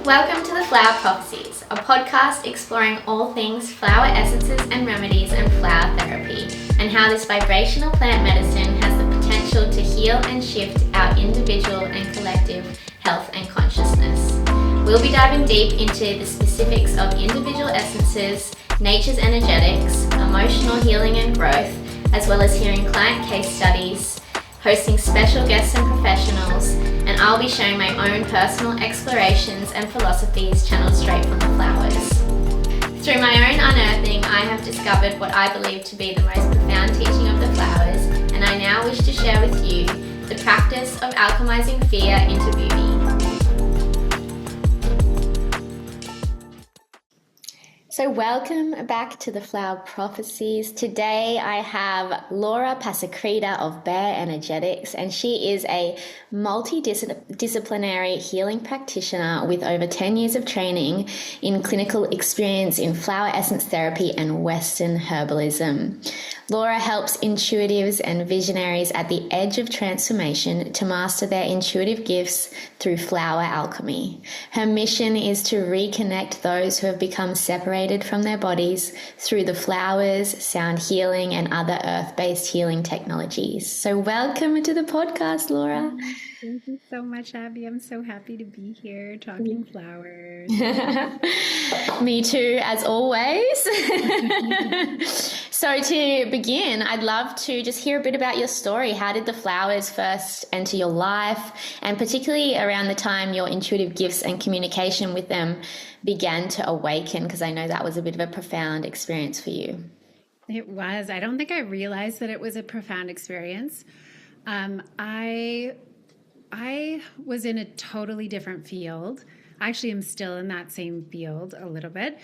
Welcome to the Flower Prophecies, a podcast exploring all things flower essences and remedies and flower therapy, and how this vibrational plant medicine has the potential to heal and shift our individual and collective health and consciousness. We'll be diving deep into the specifics of individual essences, nature's energetics, emotional healing and growth, as well as hearing client case studies, hosting special guests and professionals, and I'll be sharing my own personal explorations and philosophies channeled straight from the flowers. Through my own unearthing, I have discovered what I believe to be the most profound teaching of the flowers, and I now wish to share with you the practice of alchemizing fear into beauty. So welcome back to the Flower Prophecies. Today I have Laura Pasacreta of Bear Energetics, and she is a multi-disciplinary healing practitioner with over 10 years of training in clinical experience in flower essence therapy and Western herbalism. Laura helps intuitives and visionaries at the edge of transformation to master their intuitive gifts through flower alchemy. Her mission is to reconnect those who have become separated from their bodies through the flowers, sound healing, and other earth-based healing technologies. So welcome to the podcast, Laura. Thank you so much, Abby. I'm so happy to be here talking flowers. Me too, as always. So to begin, I'd love to just hear a bit about your story. How did the flowers first enter your life, and particularly around the time your intuitive gifts and communication with them began to awaken? Because I know that was a bit of a profound experience for you. It was. I don't think I realized that it was a profound experience. I was in a totally different field. Actually, I'm still in that same field a little bit,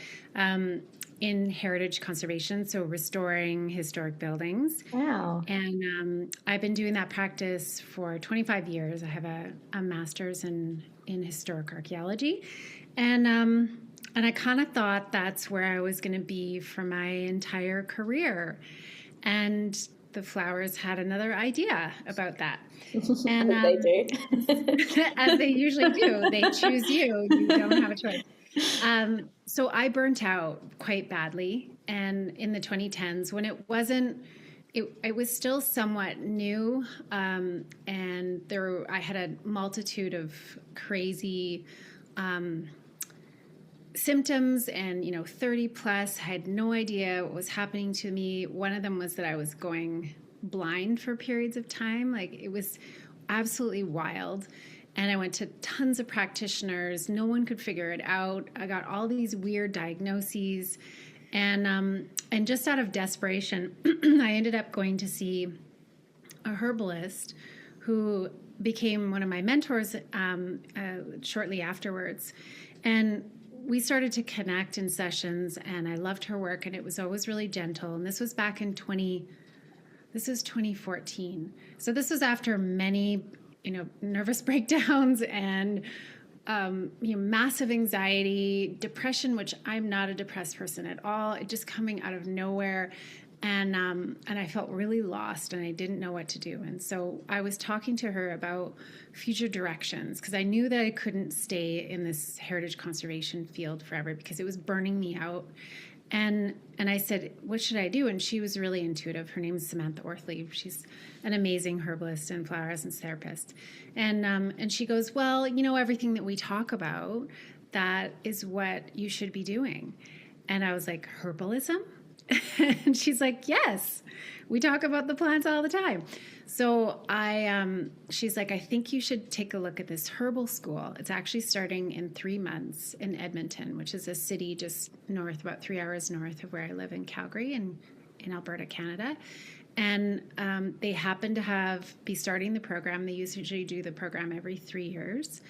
in heritage conservation, so restoring historic buildings. Wow. And I've been doing that practice for 25 years. I have a master's in historic archaeology. And I kind of thought that's where I was going to be for my entire career. And the flowers had another idea about that. And they do. as they usually do. They choose you. You don't have a choice. So I burnt out quite badly. And in the 2010s, when it was still somewhat new. And I had a multitude of crazy symptoms, and 30 plus, I had no idea what was happening to me. One of them was that I was going blind for periods of time. Like, it was absolutely wild. And I went to tons of practitioners. No one could figure it out. I got all these weird diagnoses, and just out of desperation, I ended up going to see a herbalist who became one of my mentors shortly afterwards. And we started to connect in sessions, and I loved her work, and it was always really gentle. And this was back in 2014. So this was after many, nervous breakdowns and, massive anxiety, depression, which I'm not a depressed person at all. It just coming out of nowhere. And I felt really lost, and I didn't know what to do. And so I was talking to her about future directions, because I knew that I couldn't stay in this heritage conservation field forever because it was burning me out. And I said, what should I do? And she was really intuitive. Her name is Samantha Orthley. She's an amazing herbalist and flower essence therapist. And she goes, well, everything that we talk about, that is what you should be doing. And I was like, herbalism? And she's like, yes, we talk about the plants all the time. So she's like, I think you should take a look at this herbal school. It's actually starting in 3 months in Edmonton, which is a city just north, about 3 hours north of where I live in Calgary in Alberta, Canada. And they happen to be starting the program. They usually do the program every 3 years.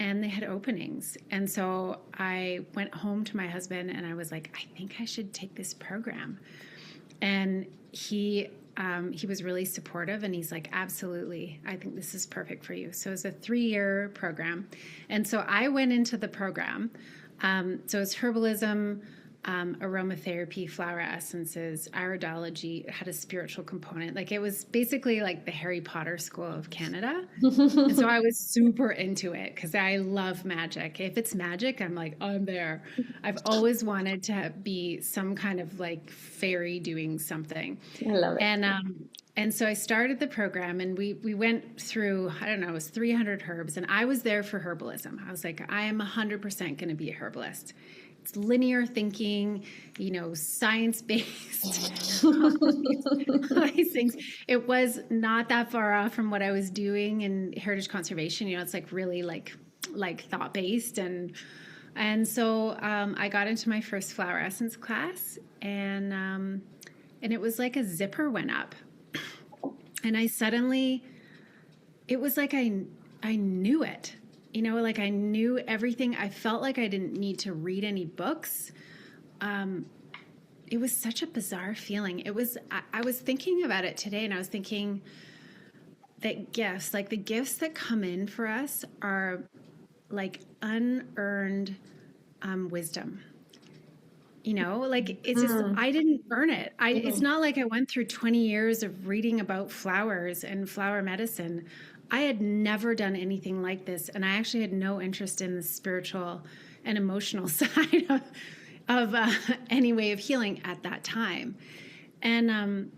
And they had openings. And so I went home to my husband, and I was like, I think I should take this program. And he was really supportive, and he's like, absolutely, I think this is perfect for you. So it's a 3-year program. And so I went into the program. So it's herbalism, aromatherapy, flower essences, iridology. It had a spiritual component. Like it was basically like the Harry Potter School of Canada. And so I was super into it because I love magic. If it's magic, I'm like, I'm there. I've always wanted to be some kind of like fairy doing something. I love it. And so I started the program, and we went through, I don't know, it was 300 herbs, and I was there for herbalism. I was like, I am 100% going to be a herbalist. It's linear thinking, science-based, all these things. It was not that far off from what I was doing in heritage conservation. It's like really like thought-based. And so I got into my first flower essence class, and it was like a zipper went up. And I suddenly, it was like I knew it. Like I knew everything. I felt like I didn't need to read any books. It was such a bizarre feeling. I was thinking about it today, and I was thinking that gifts, like the gifts that come in for us, are like unearned wisdom. Like it's just, I didn't earn it. It's not like I went through 20 years of reading about flowers and flower medicine. I had never done anything like this. And I actually had no interest in the spiritual and emotional side of any way of healing at that time. And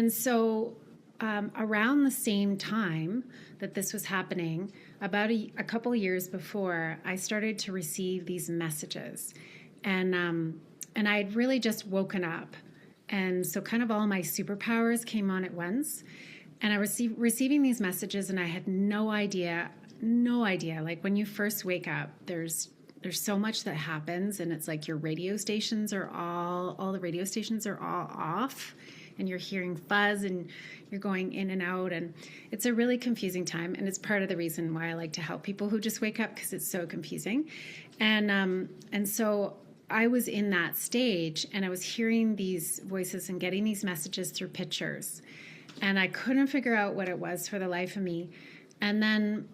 so around the same time that this was happening, about a couple of years before, I started to receive these messages. And I had really just woken up. And so kind of all my superpowers came on at once. And I was receiving these messages, and I had no idea. Like when you first wake up, there's so much that happens, and it's like your radio stations are all the radio stations are all off, and you're hearing fuzz, and you're going in and out. And it's a really confusing time. And it's part of the reason why I like to help people who just wake up, because it's so confusing. And so I was in that stage, and I was hearing these voices and getting these messages through pictures, and I couldn't figure out what it was for the life of me. And then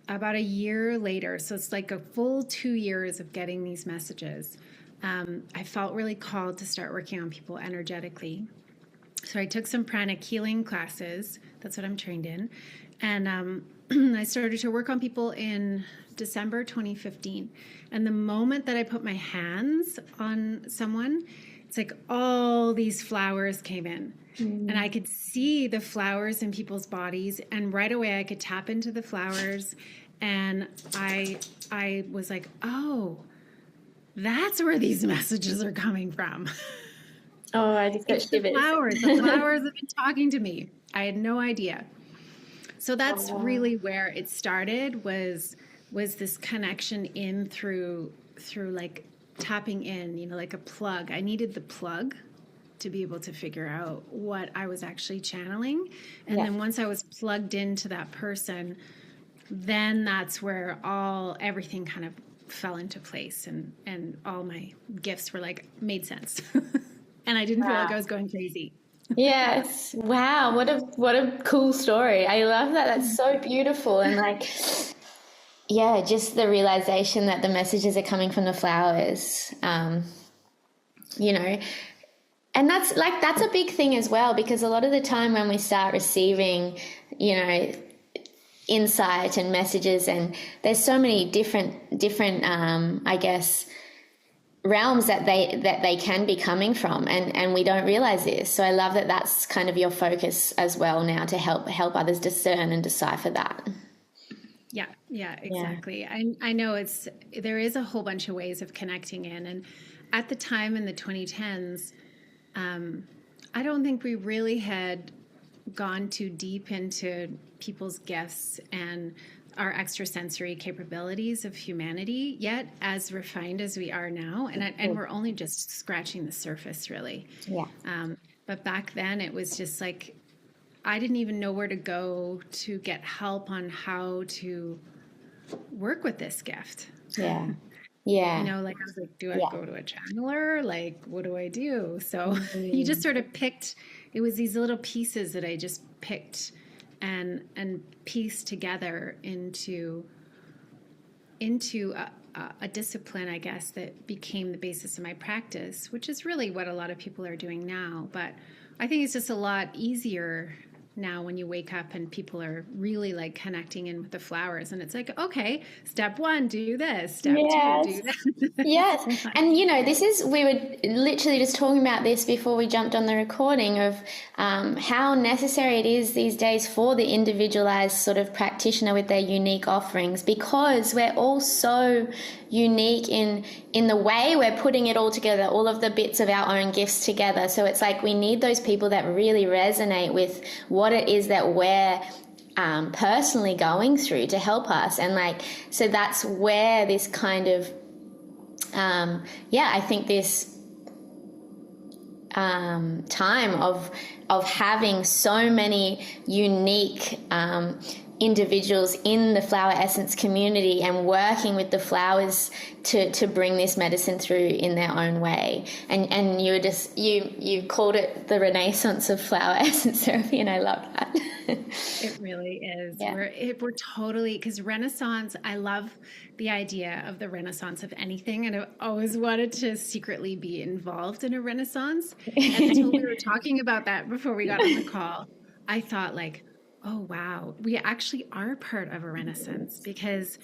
about a year later, so it's like a full 2 years of getting these messages, I felt really called to start working on people energetically. So I took some pranic healing classes. That's what I'm trained in. And I started to work on people in December 2015. And the moment that I put my hands on someone, it's like all these flowers came in. And I could see the flowers in people's bodies. And right away I could tap into the flowers. And I was like, oh, that's where these messages are coming from. Oh, I just got shivers. The flowers have been talking to me. I had no idea. So that's really where it started, was this connection in through like tapping in, like a plug. I needed the plug to be able to figure out what I was actually channeling. And then once I was plugged into that person, then that's where everything kind of fell into place, and all my gifts were like made sense. And I didn't feel like I was going crazy. Yes. Wow. What a cool story. I love that. That's so beautiful. And like, just the realization that the messages are coming from the flowers, and that's a big thing as well, because a lot of the time when we start receiving, insight and messages, and there's so many different I guess realms that they can be coming from, and we don't realize this. So I love that that's kind of your focus as well now, to help others discern and decipher that. Yeah, exactly. Yeah. I know there is a whole bunch of ways of connecting in, and at the time in the 2010s, I don't think we really had gone too deep into people's gifts and our extrasensory capabilities of humanity yet, as refined as we are now. And we're only just scratching the surface, really. Yeah. But back then it was just like, I didn't even know where to go to get help on how to work with this gift. Yeah. Yeah. I was like, do I go to a channeler? Like, what do I do? So you just sort of picked, it was these little pieces that I just picked and pieced together into into a discipline, I guess, that became the basis of my practice, which is really what a lot of people are doing now. But I think it's just a lot easier now when you wake up and people are really like connecting in with the flowers, and it's like, okay, step 1, do this, step 2, do that. Yes. And we were literally just talking about this before we jumped on the recording of how necessary it is these days for the individualized sort of practitioner with their unique offerings, because we're all so unique in the way we're putting it all together, all of the bits of our own gifts together. So it's like we need those people that really resonate with what it is that we're personally going through to help us. And like, so that's where this kind of I think this time of having so many unique individuals in the flower essence community and working with the flowers to bring this medicine through in their own way. And you called it the renaissance of flower essence therapy, and I love that. It really is. Yeah. We're totally, because Renaissance, I love the idea of the Renaissance of anything, and I've always wanted to secretly be involved in a Renaissance. And until we were talking about that before we got on the call, I thought like, oh, wow, we actually are part of a Renaissance, because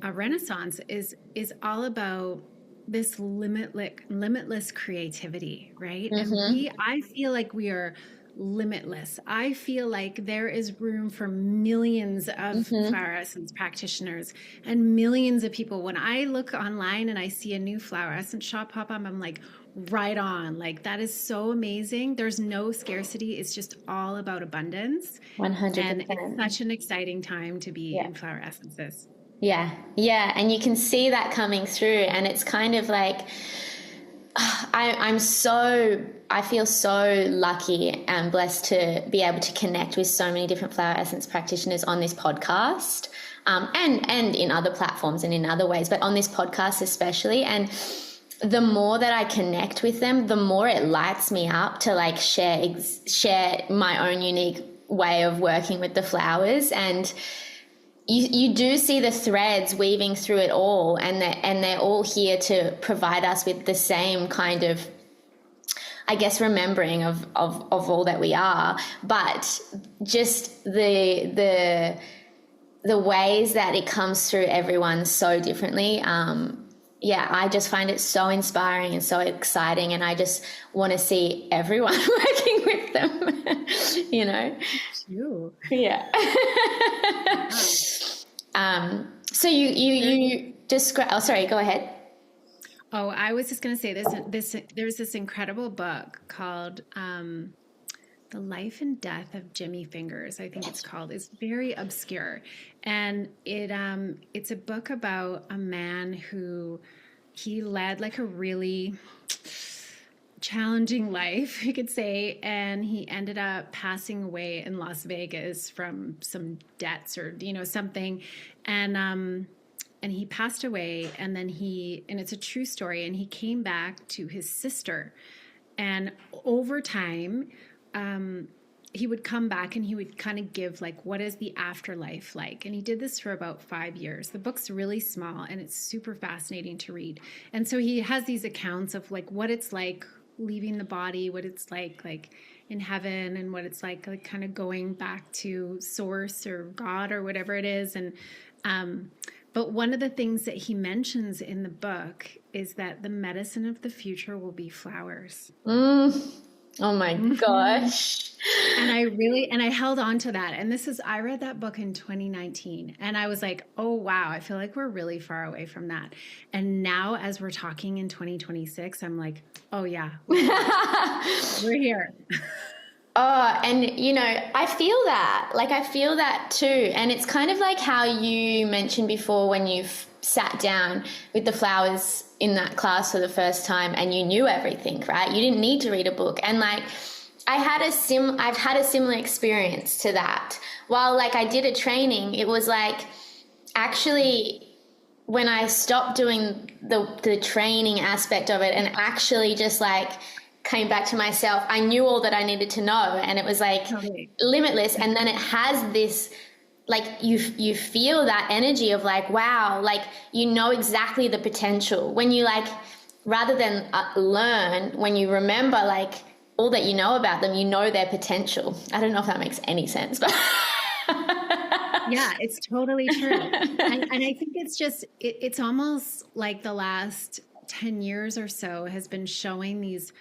a Renaissance is all about this limitless creativity, right? Mm-hmm. And I feel like we are limitless. I feel like there is room for millions of flower essence practitioners and millions of people. When I look online and I see a new flower essence shop pop up, I'm like, right on. Like, that is so amazing. There's no scarcity. It's just all about abundance. 100%. And it's such an exciting time to be in flower essences. Yeah. And you can see that coming through, and it's kind of like, I feel so lucky and blessed to be able to connect with so many different flower essence practitioners on this podcast, and in other platforms and in other ways, but on this podcast especially. And the more that I connect with them, the more it lights me up to like share my own unique way of working with the flowers. And you do see the threads weaving through it all, and they're all here to provide us with the same kind of, I guess, remembering of all that we are, but just the ways that it comes through everyone so differently. I just find it so inspiring and so exciting, and I just want to see everyone working with them, you know? You. Yeah. So you describe, oh, sorry, go ahead. Oh, I was just going to say there's this incredible book called The Life and Death of Jimmy Fingers, I think it's called. It's very obscure. And it's a book about a man who he led like a really challenging life, you could say, and he ended up passing away in Las Vegas from some debts or something, and he passed away, and then and it's a true story, and he came back to his sister, and over time he would come back and he would kind of give like, what is the afterlife like? And he did this for about 5 years. The book's really small and it's super fascinating to read. And so he has these accounts of like what it's like leaving the body, what it's like in heaven, and what it's like kind of going back to source or God or whatever it is. And but one of the things that he mentions in the book is that the medicine of the future will be flowers. Oh my gosh. And I held on to that. And I read that book in 2019, and I was like, oh wow, I feel like we're really far away from that. And now as we're talking in 2026, I'm like, oh yeah, we're here. Oh, and I feel that too. And it's kind of like how you mentioned before when you've sat down with the flowers in that class for the first time and you knew everything, right? You didn't need to read a book. And like, I've had a similar experience to that. While like I did a training, it was like, actually, when I stopped doing the training aspect of it and actually just like came back to myself, I knew all that I needed to know, and it was like limitless. And then it has this like you feel that energy of like, wow, like you know exactly the potential when you like, rather than learn, when you remember like all that you know about them, you know their potential. I don't know if that makes any sense, but yeah, it's totally true. And I think it's just, it's almost like the last 10 years or so has been showing these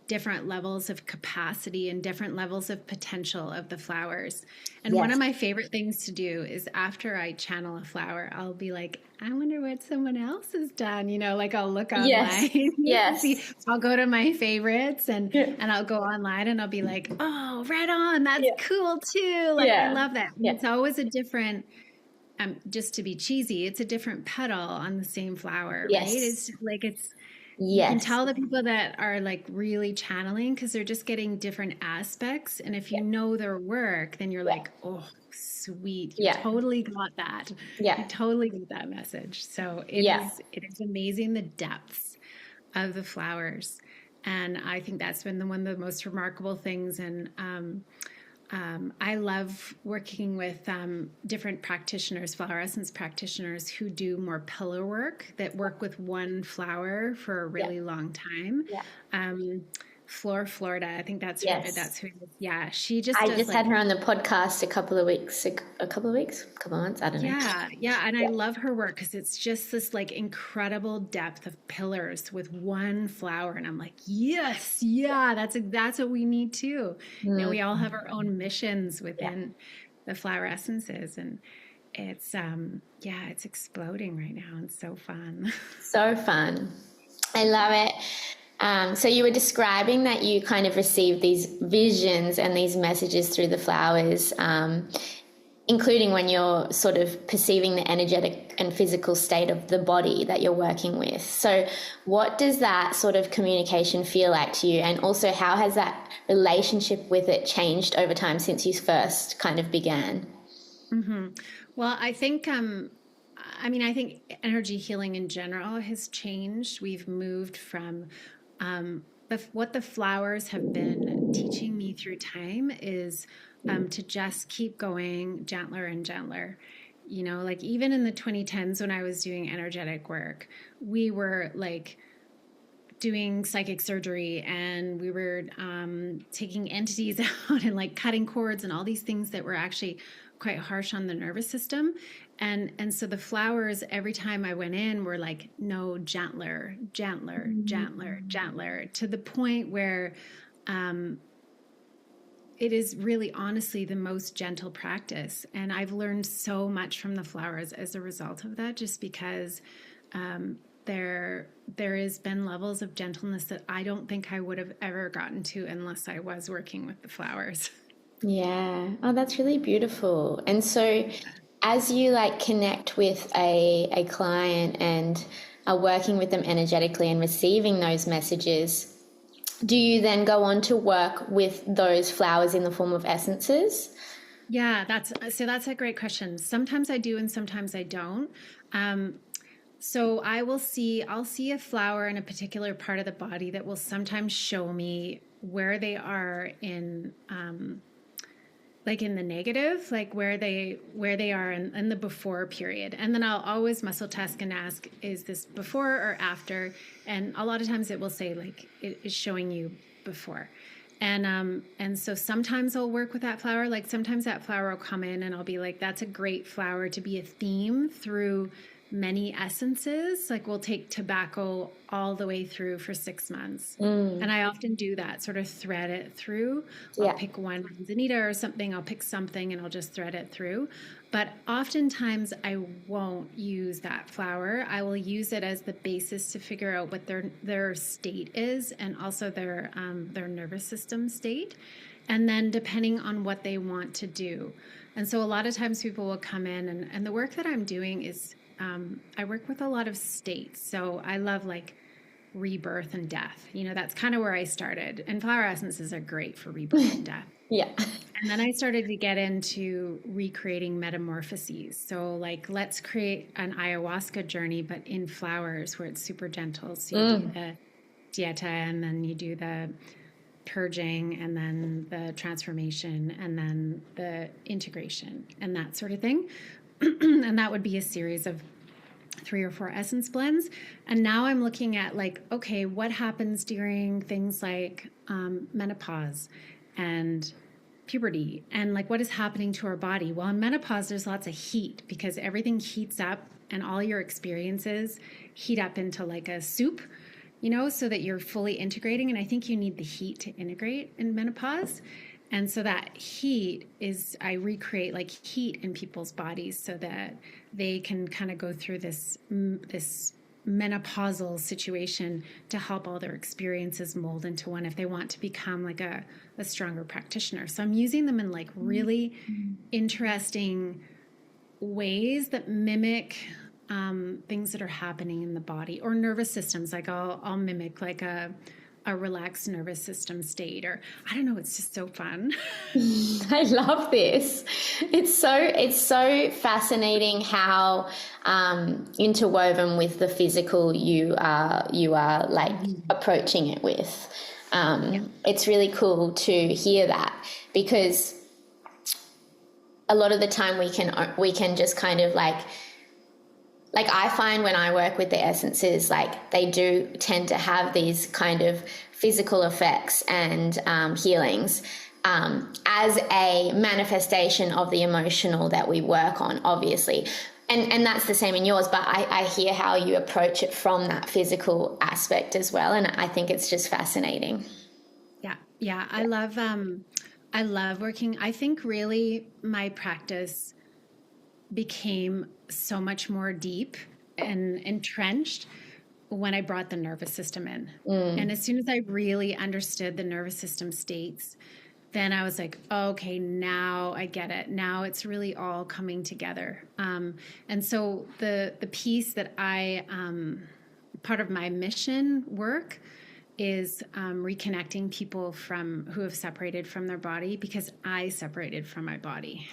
different levels of capacity and different levels of potential of the flowers. And one of my favorite things to do is after I channel a flower, I'll be like, I wonder what someone else has done. You know, like I'll look online. Yes. See, I'll go to my favorites and I'll go online and I'll be like, oh, right on. That's cool too. Like, I love that. It's always a different, just to be cheesy, it's a different petal on the same flower, right? It's like, you can tell the people that are like really channeling because they're just getting different aspects. And if you know their work, then you're like, oh, sweet. You totally got that. You totally got that message. So it is amazing the depths of the flowers. And I think that's been one of the most remarkable things. And I love working with different practitioners, flower essence practitioners who do more pillar work, that work with one flower for a really long time. Florida, I think that's who. Yeah, she just. I just had her on the podcast a couple of months. I don't know. Yeah, and I love her work because it's just this like incredible depth of pillars with one flower, and I'm like, yes, that's what we need too. You know, we all have our own missions within the flower essences, and it's it's exploding right now, and so fun. So fun, I love it. So you were describing that you kind of receive these visions and these messages through the flowers, including when you're sort of perceiving the energetic and physical state of the body that you're working with. So what does that sort of communication feel like to you? And also, how has that relationship with it changed over time since you first kind of began? Mm-hmm. Well, I think... I think energy healing in general has changed. We've moved from what the flowers have been teaching me through time is to just keep going gentler and gentler. You know, like even in the 2010s when I was doing energetic work, we were like doing psychic surgery and we were taking entities out and like cutting cords and all these things that were actually quite harsh on the nervous system. And so the flowers, every time I went in, were like, no, gentler, gentler, gentler, gentler, to the point where it is really honestly the most gentle practice. And I've learned so much from the flowers as a result of that, just because there has been levels of gentleness that I don't think I would have ever gotten to unless I was working with the flowers. Yeah. Oh, that's really beautiful. And so as you like connect with a client and are working with them energetically and receiving those messages, do you then go on to work with those flowers in the form of essences? Yeah, that's a great question. Sometimes I do and sometimes I don't. So I'll see a flower in a particular part of the body that will sometimes show me where they are in like in the negative, like where they are in the before period. And then I'll always muscle test and ask, is this before or after? And a lot of times it will say like it is showing you before. And so sometimes I'll work with that flower. Like sometimes that flower will come in and I'll be like, that's a great flower to be a theme through many essences. Like we'll take tobacco all the way through for 6 months. And I often do that, sort of thread it through. I'll pick one manzanita or something. I'll pick something and I'll just thread it through. But oftentimes I won't use that flower. I will use it as the basis to figure out what their state is, and also their nervous system state. And then depending on what they want to do. And so a lot of times people will come in and the work that I'm doing is I work with a lot of states. So I love like rebirth and death. You know, that's kind of where I started. And flower essences are great for rebirth and death. And then I started to get into recreating metamorphoses. So like, let's create an ayahuasca journey, but in flowers where it's super gentle. So you do the dieta and then you do the purging, and then the transformation, and then the integration, and that sort of thing. And that would be a series of 3 or 4 essence blends. And now I'm looking at like, okay, what happens during things like menopause and puberty, and like what is happening to our body? Well, in menopause, there's lots of heat because everything heats up and all your experiences heat up into like a soup, so that you're fully integrating. And I think you need the heat to integrate in menopause. And so that heat is, I recreate like heat in people's bodies so that they can kind of go through this menopausal situation to help all their experiences mold into one if they want to become like a stronger practitioner. So I'm using them in like really interesting ways that mimic things that are happening in the body or nervous systems. Like I'll mimic like a relaxed nervous system state, or I don't know, it's just so fun. I love this. It's so fascinating how interwoven with the physical you are like approaching it with. It's really cool to hear that, because a lot of the time we can just kind of like I find when I work with the essences, like they do tend to have these kind of physical effects and healings as a manifestation of the emotional that we work on, obviously. And that's the same in yours, but I hear how you approach it from that physical aspect as well. And I think it's just fascinating. Yeah. I love working. I think really my practice became so much more deep and entrenched when I brought the nervous system in. And as soon as I really understood the nervous system states, then I was like, oh, okay, now I get it. Now it's really all coming together. And so the piece that part of my mission work is reconnecting people who have separated from their body, because I separated from my body.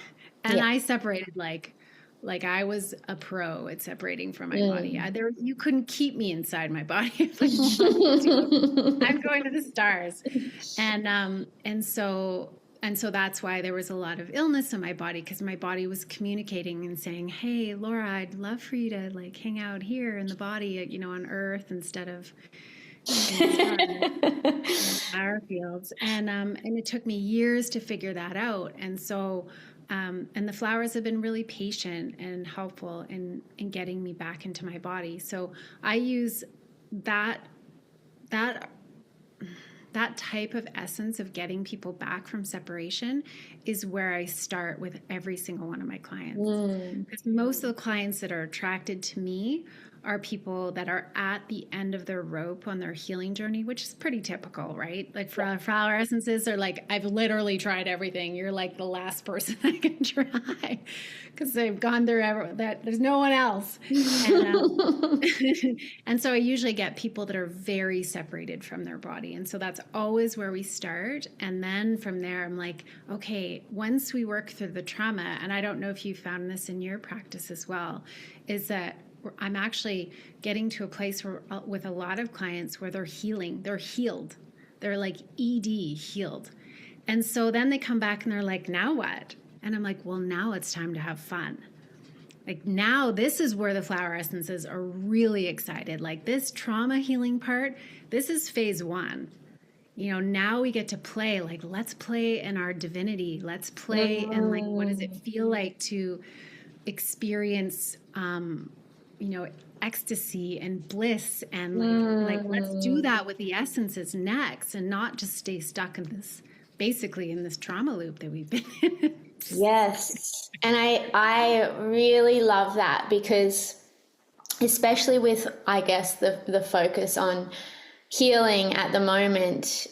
And I separated like I was a pro at separating from my body. You couldn't keep me inside my body. I'm going to the stars. And so that's why there was a lot of illness in my body, because my body was communicating and saying, hey, Laura, I'd love for you to like hang out here in the body, on Earth instead of in flower fields. And it took me years to figure that out. And so and the flowers have been really patient and helpful in getting me back into my body. So I use that type of essence of getting people back from separation is where I start with every single one of my clients. Because most of the clients that are attracted to me are people that are at the end of their rope on their healing journey, which is pretty typical, right? Like for flower essences, they're like, I've literally tried everything. You're like the last person I can try, because they've gone through that. There's no one else. And, and so I usually get people that are very separated from their body. And so that's always where we start. And then from there, I'm like, okay, once we work through the trauma, and I don't know if you found this in your practice as well, is that I'm actually getting to a place where, with a lot of clients, where they're healing, they're healed. They're like ED healed. And so then they come back and they're like, now what? And I'm like, well, now it's time to have fun. Like now this is where the flower essences are really excited. Like this trauma healing part, this is phase 1. Now we get to play, like, let's play in our divinity. Let's play and like, what does it feel like to experience, ecstasy and bliss, and like let's do that with the essences next, and not just stay stuck in this trauma loop that we've been in. Yes. And I really love that, because especially with, I guess, the focus on healing at the moment,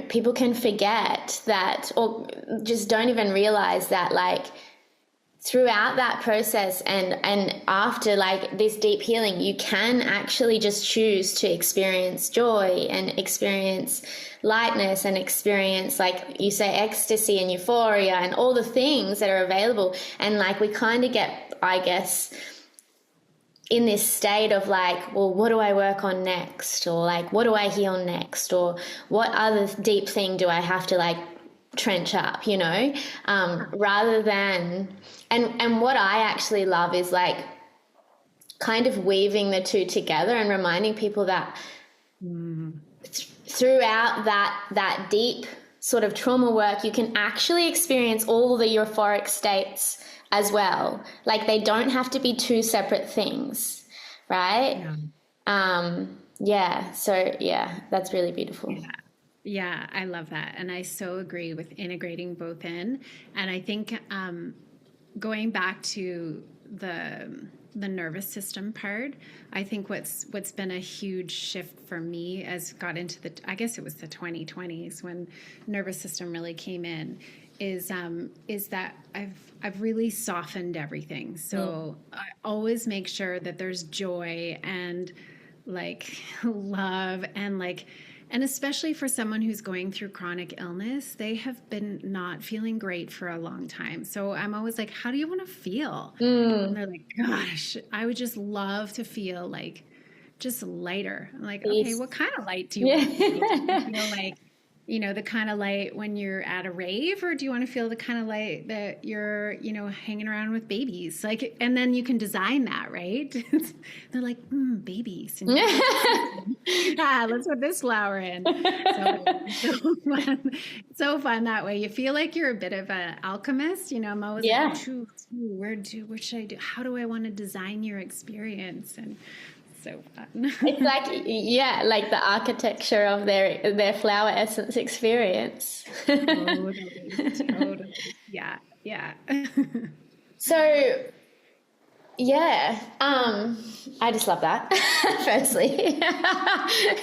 people can forget that, or just don't even realize that, like, throughout that process and after like this deep healing, you can actually just choose to experience joy and experience lightness and experience, like you say, ecstasy and euphoria and all the things that are available. And like we kind of get, I guess, in this state of like, well, what do I work on next? Or like, what do I heal next? Or what other deep thing do I have to like trench up, you know? Rather than, and what I actually love is like kind of weaving the two together and reminding people that throughout that deep sort of trauma work, you can actually experience all the euphoric states as well. Like they don't have to be two separate things, right? So that's really beautiful. Yeah, I love that. And I so agree with integrating both in. And I think going back to the nervous system part, I think what's been a huge shift for me as got into I guess it was the 2020s when nervous system really came in, is that I've really softened everything. So I always make sure that there's joy and like love and like, and especially for someone who's going through chronic illness, they have been not feeling great for a long time. So I'm always like, how do you want to feel? And they're like, gosh, I would just love to feel like just lighter. I'm like, okay, what kind of light do you want to feel? Do you feel like, you know, the kind of light when you're at a rave, or do you want to feel the kind of light that you're, you know, hanging around with babies? Like, and then you can design that, right? They're like, babies. And let's put this flower in. So fun that way. You feel like you're a bit of an alchemist. You know, I'm always like, what should I do? How do I want to design your experience? And so fun. It's like, like the architecture of their flower essence experience. Totally. Yeah. So, I just love that. Firstly,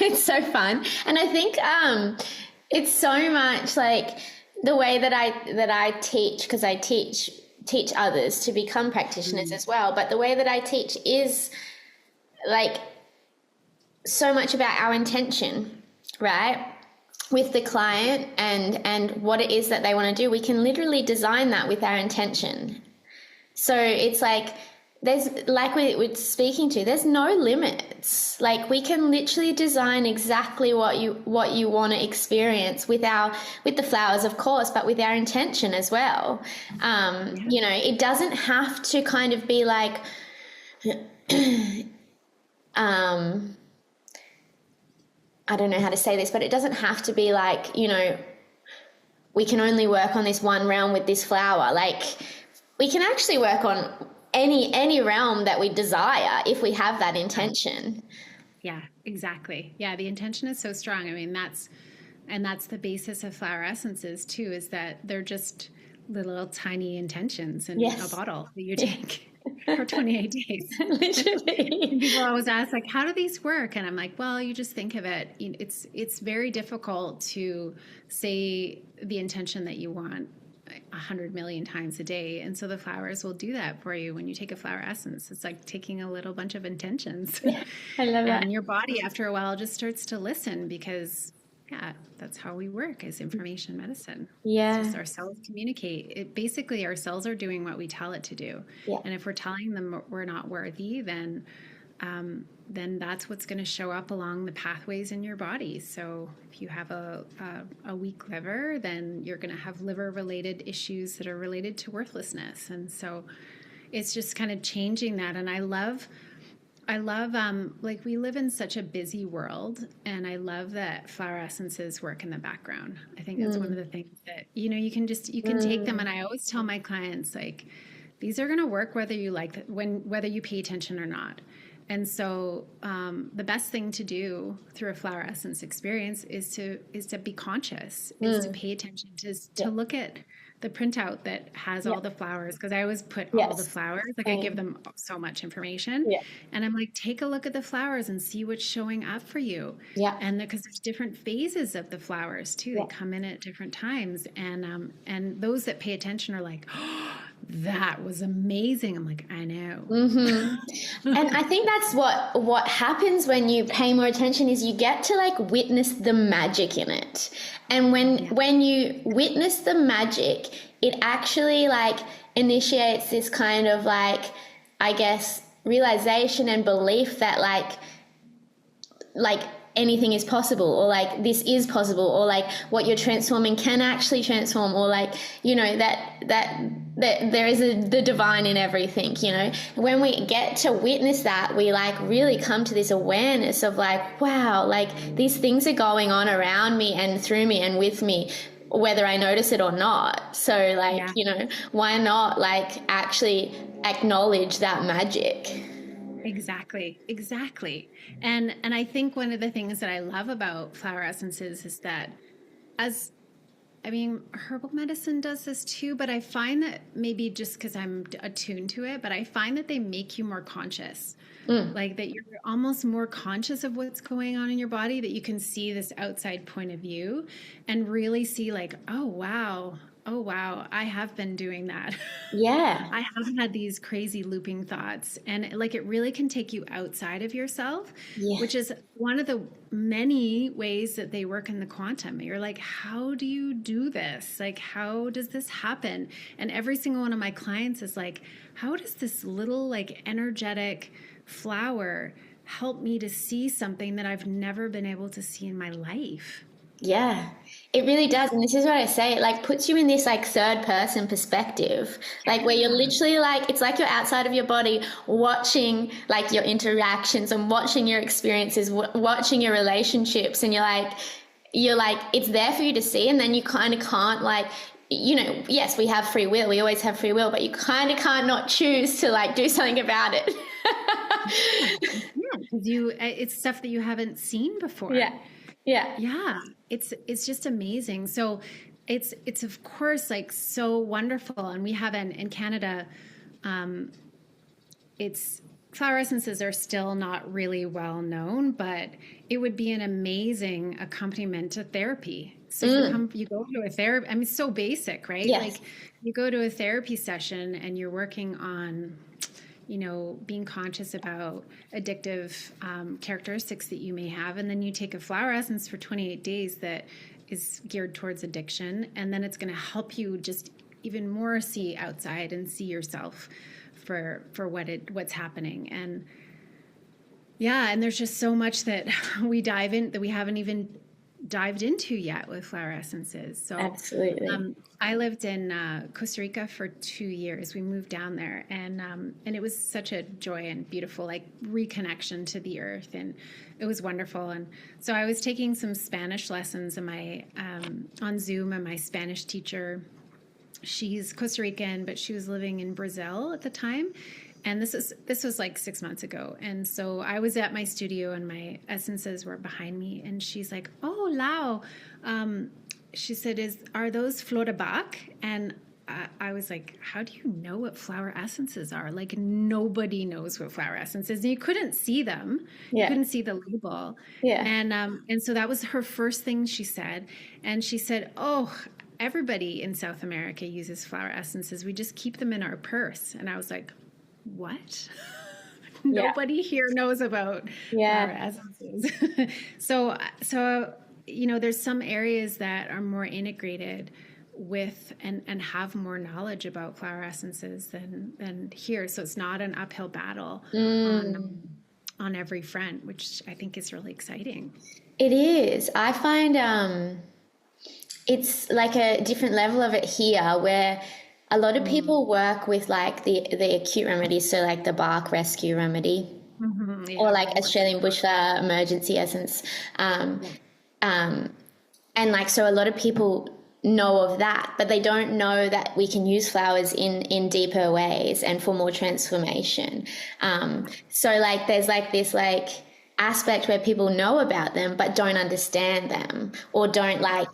it's so fun, and I think it's so much like the way that I teach, because I teach others to become practitioners as well. But the way that I teach is like so much about our intention, right? With the client and what it is that they want to do. We can literally design that with our intention. So it's like, there's, like we're speaking to, there's no limits. Like we can literally design exactly what you want to experience with the flowers, of course, but with our intention as well. You know, it doesn't have to kind of be like, I don't know how to say this, but it doesn't have to be like, you know, we can only work on this one realm with this flower. Like we can actually work on any realm that we desire if we have that intention. Yeah, exactly. Yeah, the intention is so strong. I mean, that's the basis of flower essences too, is that they're just little tiny intentions in a bottle that you take. For 28 days. Literally. People always ask, like, how do these work? And I'm like, well, you just think of it. It's very difficult to say the intention that you want 100 million times a day. And so the flowers will do that for you when you take a flower essence. It's like taking a little bunch of intentions. Yeah, I love that. And your body, after a while, just starts to listen because that's how we work as information medicine. Yeah. It's just our cells communicate. Basically, our cells are doing what we tell it to do. Yeah. And if we're telling them we're not worthy, then that's what's going to show up along the pathways in your body. So if you have a weak liver, then you're going to have liver-related issues that are related to worthlessness. And so it's just kind of changing that. And I love like we live in such a busy world, and I love that flower essences work in the background. I think that's one of the things that, you know, you can take them. And I always tell my clients, like, these are going to work whether you whether you pay attention or not. And so the best thing to do through a flower essence experience is to be conscious, is to pay attention, to look at the printout that has all the flowers, because I always put all the flowers, like I give them so much information, and I'm like, take a look at the flowers and see what's showing up for you. And because there's different phases of the flowers too, they come in at different times, and those that pay attention are like, oh, that was amazing. I'm like, I know. And I think that's what happens when you pay more attention, is you get to like witness the magic in it. And when you witness the magic, it actually like initiates this kind of like, I guess, realization and belief that like anything is possible, or like this is possible, or like what you're transforming can actually transform, or like, you know, that there is the divine in everything, you know. When we get to witness that, we like really come to this awareness of like, wow, like these things are going on around me and through me and with me, whether I notice it or not. So like, Yeah. you know, why not like actually acknowledge that magic? Exactly. And I think one of the things that I love about flower essences is that, herbal medicine does this too, but I find that maybe just because I'm attuned to it, but I find that they make you more conscious. Like that you're almost more conscious of what's going on in your body, that you can see this outside point of view and really see like, oh wow, I have been doing that. Yeah. I have had these crazy looping thoughts, and like it really can take you outside of yourself, which is one of the many ways that they work in the quantum. You're like, how do you do this? Like, how does this happen? And every single one of my clients is like, how does this little like energetic flower help me to see something that I've never been able to see in my life? Yeah, it really does. And this is what I say, it like puts you in this like third person perspective, like where you're literally like, it's like you're outside of your body watching like your interactions and watching your experiences, watching your relationships. And you're like, it's there for you to see. And then you kind of can't like, you know, yes, we have free will. We always have free will, but you kind of can't not choose to like do something about it. Yeah, because it's stuff that you haven't seen before. Yeah. It's just amazing. So it's of course like so wonderful. And we have in Canada, it's flower essences are still not really well known, but it would be an amazing accompaniment to therapy. So you go to a therapy, I mean, it's so basic, right? Yes. Like you go to a therapy session and you're working on, you know, being conscious about addictive characteristics that you may have. And then you take a flower essence for 28 days that is geared towards addiction. And then it's going to help you just even more see outside and see yourself for what's happening. And yeah, and there's just so much that we dive in that we haven't even dived into yet with flower essences. So absolutely. I lived in Costa Rica for 2 years. We moved down there, and it was such a joy and beautiful like reconnection to the earth, and it was wonderful. And so I was taking some Spanish lessons in my on Zoom, and my Spanish teacher, she's Costa Rican, but she was living in Brazil at the time. And this was like 6 months ago. And so I was at my studio and my essences were behind me. And she's like, oh, Lau. She said, are those flor de bac? And I was like, how do you know what flower essences are? Like nobody knows what flower essences is. And you couldn't see them. You couldn't see the label. And so that was her first thing she said. And she said, oh, everybody in South America uses flower essences. We just keep them in our purse. And I was like, what? Nobody here knows about flower essences. So, you know, there's some areas that are more integrated with and have more knowledge about flower essences than here. So it's not an uphill battle on every front, which I think is really exciting. It is. I find it's like a different level of it here, where a lot of people work with like the acute remedies, so like the bark rescue remedy, or like Australian bushflower emergency essence, and like so a lot of people know of that, but they don't know that we can use flowers in deeper ways and for more transformation. So like there's like this like aspect where people know about them but don't understand them, or don't like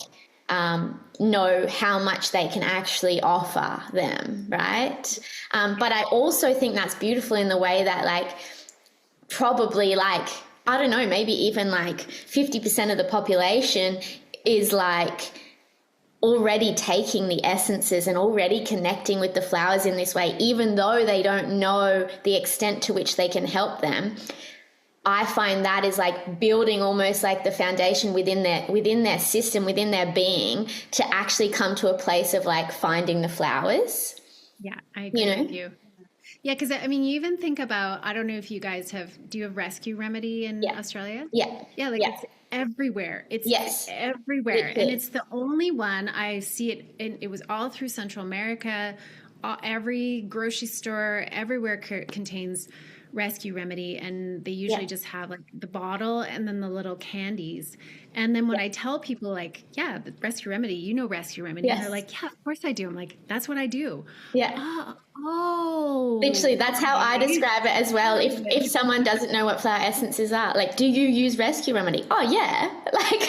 know how much they can actually offer them, right? But I also think that's beautiful in the way that like probably like, I don't know, maybe even like 50% of the population is like already taking the essences and already connecting with the flowers in this way, even though they don't know the extent to which they can help them. I find that is like building almost like the foundation within their system, within their being, to actually come to a place of like finding the flowers. Yeah, I agree with you. Yeah, because I mean, you even think about, I don't know if you guys do you have Rescue Remedy in Yeah. Australia? Yeah. Yeah, like Yeah. it's everywhere. It's Yes. everywhere. And Literally. it's the only one I see it, and it was all through Central America. Every grocery store, everywhere contains Rescue Remedy, and they usually Yeah. just have like the bottle and then the little candies. And then when Yeah. I tell people like, yeah, the Rescue Remedy, Rescue Remedy, and they're Yes. like, yeah, of course I do. I'm like, that's what I do. Yeah. Oh, Literally, that's how I okay. describe it as well. If someone doesn't know what flower essences are, like, do you use Rescue Remedy? Oh yeah, like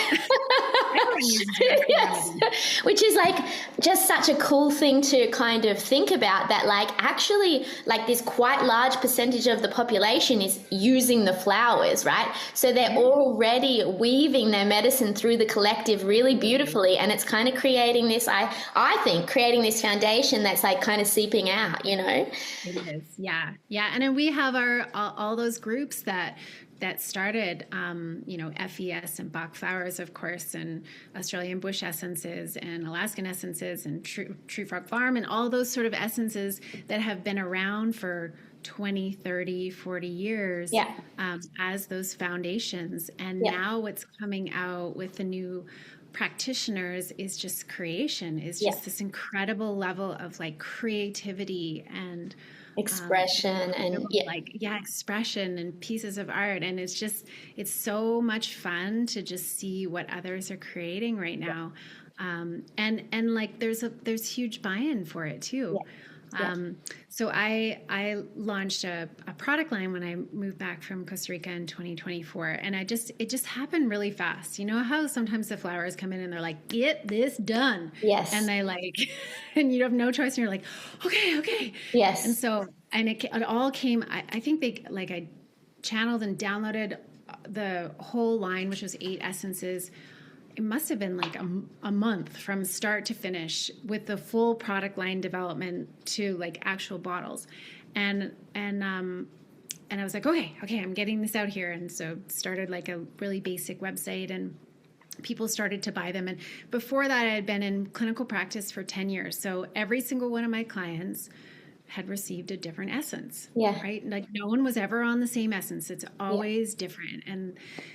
Everyone uses Rescue yes, Remedy. which is like just such a cool thing to kind of think about. That like actually, like this quite large percentage of the population is using the flowers, right? So they're already weaving their medicine through the collective really beautifully, and it's kind of creating this. I think creating this foundation that's like kind of seeping out, you know. It is, yeah, yeah. And then we have our all those groups that started, FES and Bach flowers, of course, and Australian bush essences and Alaskan essences and Tree Frog Farm and all those sort of essences that have been around for 20, 30, 40 years as those foundations. And now what's coming out with the new practitioners is just creation, is just this incredible level of like creativity and expression and expression and pieces of art. And it's so much fun to just see what others are creating right now. And like there's huge buy-in for it too. So I launched a product line when I moved back from Costa Rica in 2024, and it just happened really fast. You know how sometimes the flowers come in and they're like, get this done. Yes. And they like, and you have no choice, and you're like, okay. Yes. And so, and it all came, I think I channeled and downloaded the whole line, which was 8 essences. It must have been like a month from start to finish with the full product line development to like actual bottles. And I was like, okay, I'm getting this out here. And so started like a really basic website, and people started to buy them. And before that, I had been in clinical practice for 10 years. So every single one of my clients had received a different essence. Yeah. Right. Like no one was ever on the same essence. It's always different.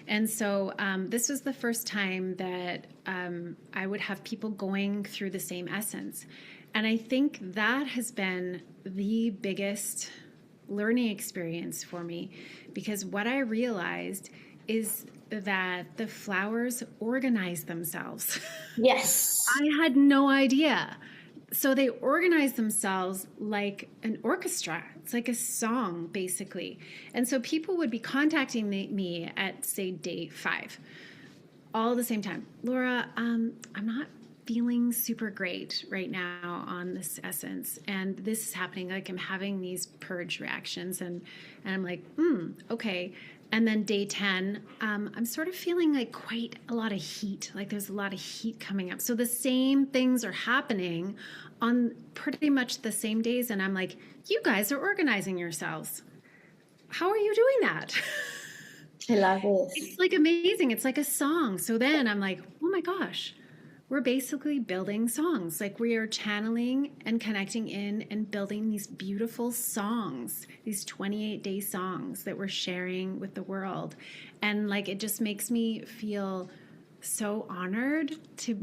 And so this was the first time that I would have people going through the same essence. And I think that has been the biggest learning experience for me, because what I realized is that the flowers organize themselves. Yes. I had no idea. So they organize themselves like an orchestra. It's like a song, basically. And so people would be contacting me at, say, day 5, all at the same time. Laura, I'm not feeling super great right now on this essence, and this is happening. Like I'm having these purge reactions, and I'm like, okay. And then day 10, I'm sort of feeling like quite a lot of heat. Like there's a lot of heat coming up. So the same things are happening on pretty much the same days. And I'm like, you guys are organizing yourselves. How are you doing that? I love this. It's like amazing. It's like a song. So then I'm like, oh my gosh, we're basically building songs. Like we are channeling and connecting in and building these beautiful songs, these 28-day songs that we're sharing with the world. And like, it just makes me feel so honored to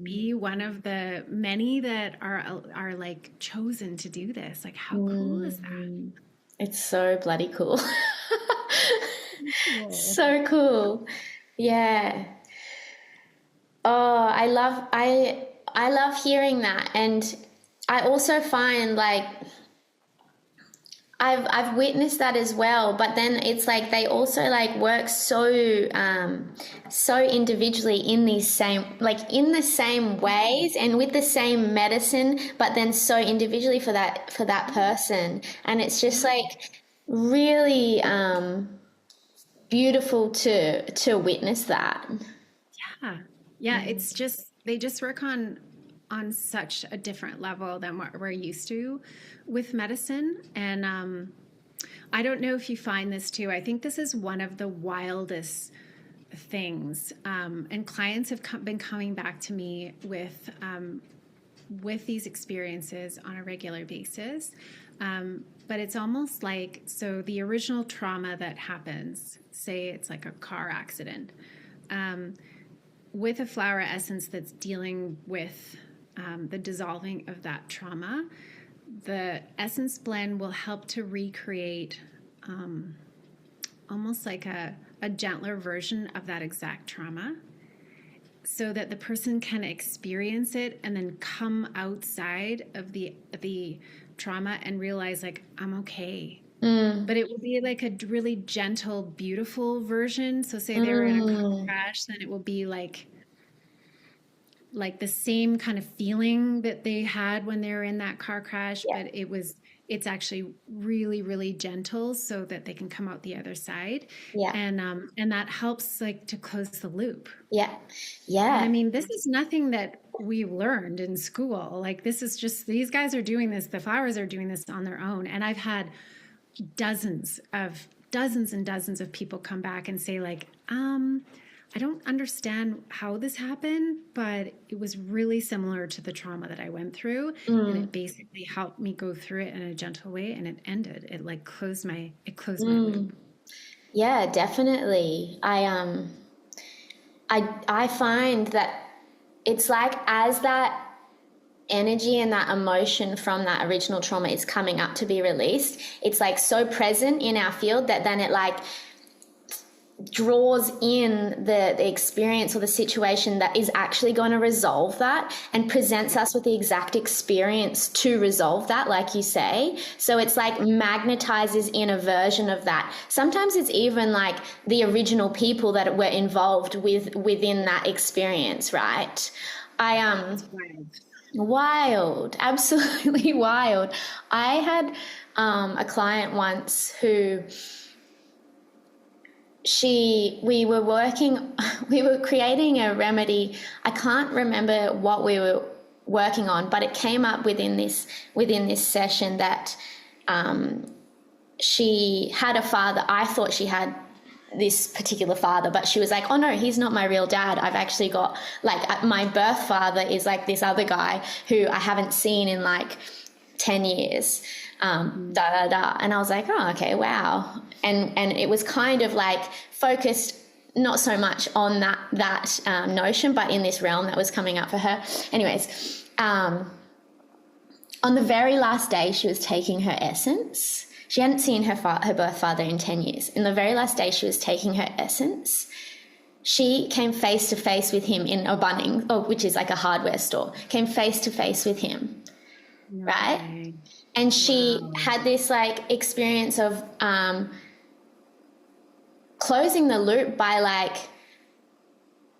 be one of the many that are like chosen to do this. Like how cool is that? It's so bloody cool. So cool. Yeah. Oh, I love hearing that. And I also find like I've witnessed that as well, but then it's like they also like work so individually in the same ways and with the same medicine, but then so individually for that person. And it's just like really beautiful to witness that. Yeah, it's just they just work on such a different level than what we're used to with medicine. And I don't know if you find this too. I think this is one of the wildest things. And clients have been coming back to me with these experiences on a regular basis. But it's almost like, so the original trauma that happens, say it's like a car accident, with a flower essence that's dealing with the dissolving of that trauma, the essence blend will help to recreate almost like a gentler version of that exact trauma, so that the person can experience it and then come outside of the trauma and realize, like, I'm okay. But it will be like a really gentle, beautiful version. So say they were in a car crash, then it will be like the same kind of feeling that they had when they were in that car crash, but it's actually really, really gentle, so that they can come out the other side. And that helps, like, to close the loop. And I mean, this is nothing that we learned in school. Like, this is just, these guys are doing this, the flowers are doing this on their own. And I've had dozens and dozens of people come back and say, like, I don't understand how this happened, but it was really similar to the trauma that I went through. And it basically helped me go through it in a gentle way, and it ended. It like closed my loop. Yeah, definitely. I find that it's like, as that energy and that emotion from that original trauma is coming up to be released, it's like so present in our field that then it like draws in the experience or the situation that is actually going to resolve that, and presents us with the exact experience to resolve that, like you say. So it's like magnetizes in a version of that. Sometimes it's even like the original people that were involved within that experience, right? Wild, absolutely wild. I had a client once who we were creating a remedy. I can't remember what we were working on, but it came up within this session that she had a father. I thought she had this particular father, but she was like, oh no, he's not my real dad. I've actually got, like, my birth father is like this other guy who I haven't seen in like 10 years. And I was like, oh, okay, wow. And it was kind of like focused not so much on that notion, but in this realm that was coming up for her. Anyways, on the very last day she was taking her essence. She hadn't seen her birth father in 10 years. In the very last day she was taking her essence, she came face to face with him in a Bunnings, which is like a hardware store, came face to face with him, right? And she had this like experience of closing the loop by like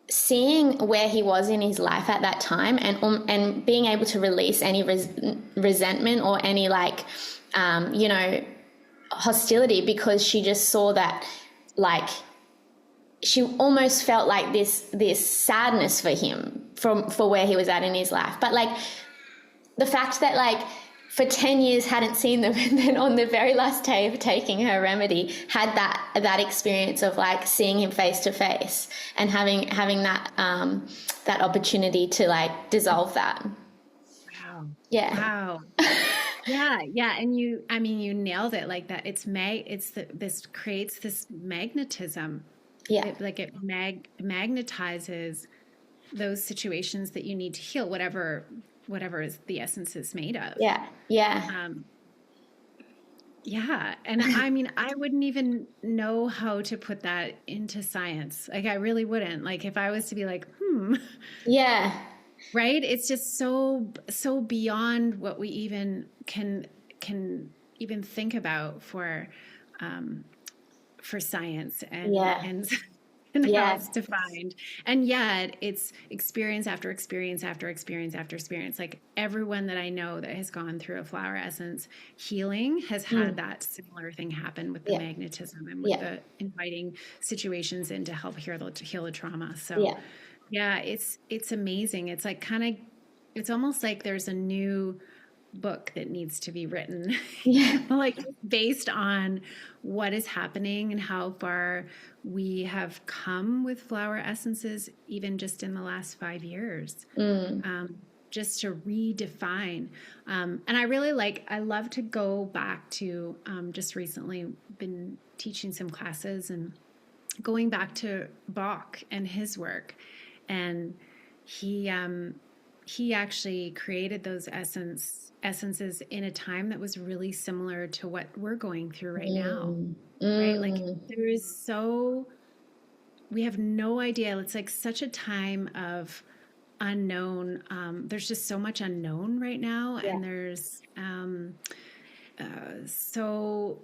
seeing where he was in his life at that time, and being able to release any resentment or any like hostility, because she just saw that, like, she almost felt like this sadness for him for where he was at in his life. But like the fact that like for 10 years hadn't seen them, and then on the very last day of taking her remedy had that experience of like seeing him face to face and having that that opportunity to like dissolve that. Wow. Yeah. Wow. Yeah. And you nailed it. Like that. This creates this magnetism. Yeah. It magnetizes those situations that you need to heal, whatever is the essence is made of. Yeah. And I mean, I wouldn't even know how to put that into science. Like, I really wouldn't. Like, if I was to be like, Yeah. Right? It's just so beyond what we even can even think about for science and how it's defined. And yet it's experience after experience after experience after experience. Like everyone that I know that has gone through a flower essence healing has had that similar thing happen with the magnetism and with the inviting situations in to help heal the trauma. So it's amazing. It's like it's almost like there's a new book that needs to be written, like based on what is happening and how far we have come with flower essences, even just in the last 5 years. just to redefine. And I love to go back to, just recently been teaching some classes and going back to Bach and his work. And he actually created those essences in a time that was really similar to what we're going through right now. Right? Like we have no idea. It's like such a time of unknown. There's just so much unknown right now. Yeah. And there's, so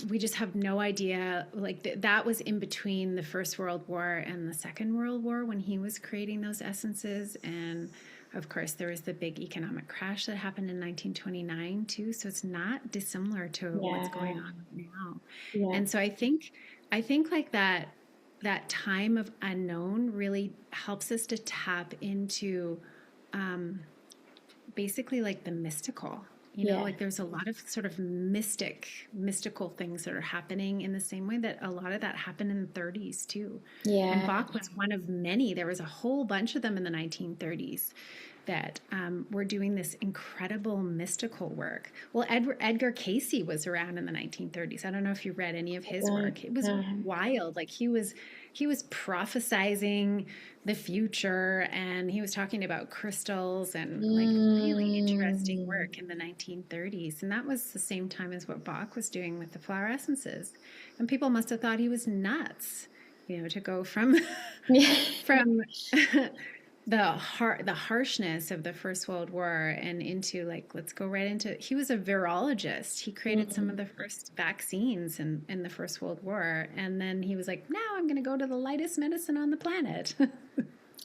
we just have no idea. Like that was in between the First World War and the Second World War when he was creating those essences. And of course, there was the big economic crash that happened in 1929 too. So it's not dissimilar to what's going on now. Yeah. And so I think like that time of unknown really helps us to tap into basically like the mystical. Like there's a lot of sort of mystical things that are happening in the same way that a lot of that happened in the 30s too. Yeah. And Bach was one of many. There was a whole bunch of them in the 1930s that were doing this incredible mystical work. Well, Edgar Cayce was around in the 1930s. I don't know if you read any of his work. It was wild. Like he was prophesizing the future, and he was talking about crystals and like really interesting work in the 1930s. And that was the same time as what Bach was doing with the flower essences. And people must have thought he was nuts, to go from the harshness of the First World War and into like, let's go right into, he was a virologist. He created some of the first vaccines in the First World War. And then he was like, now I'm going to go to the lightest medicine on the planet.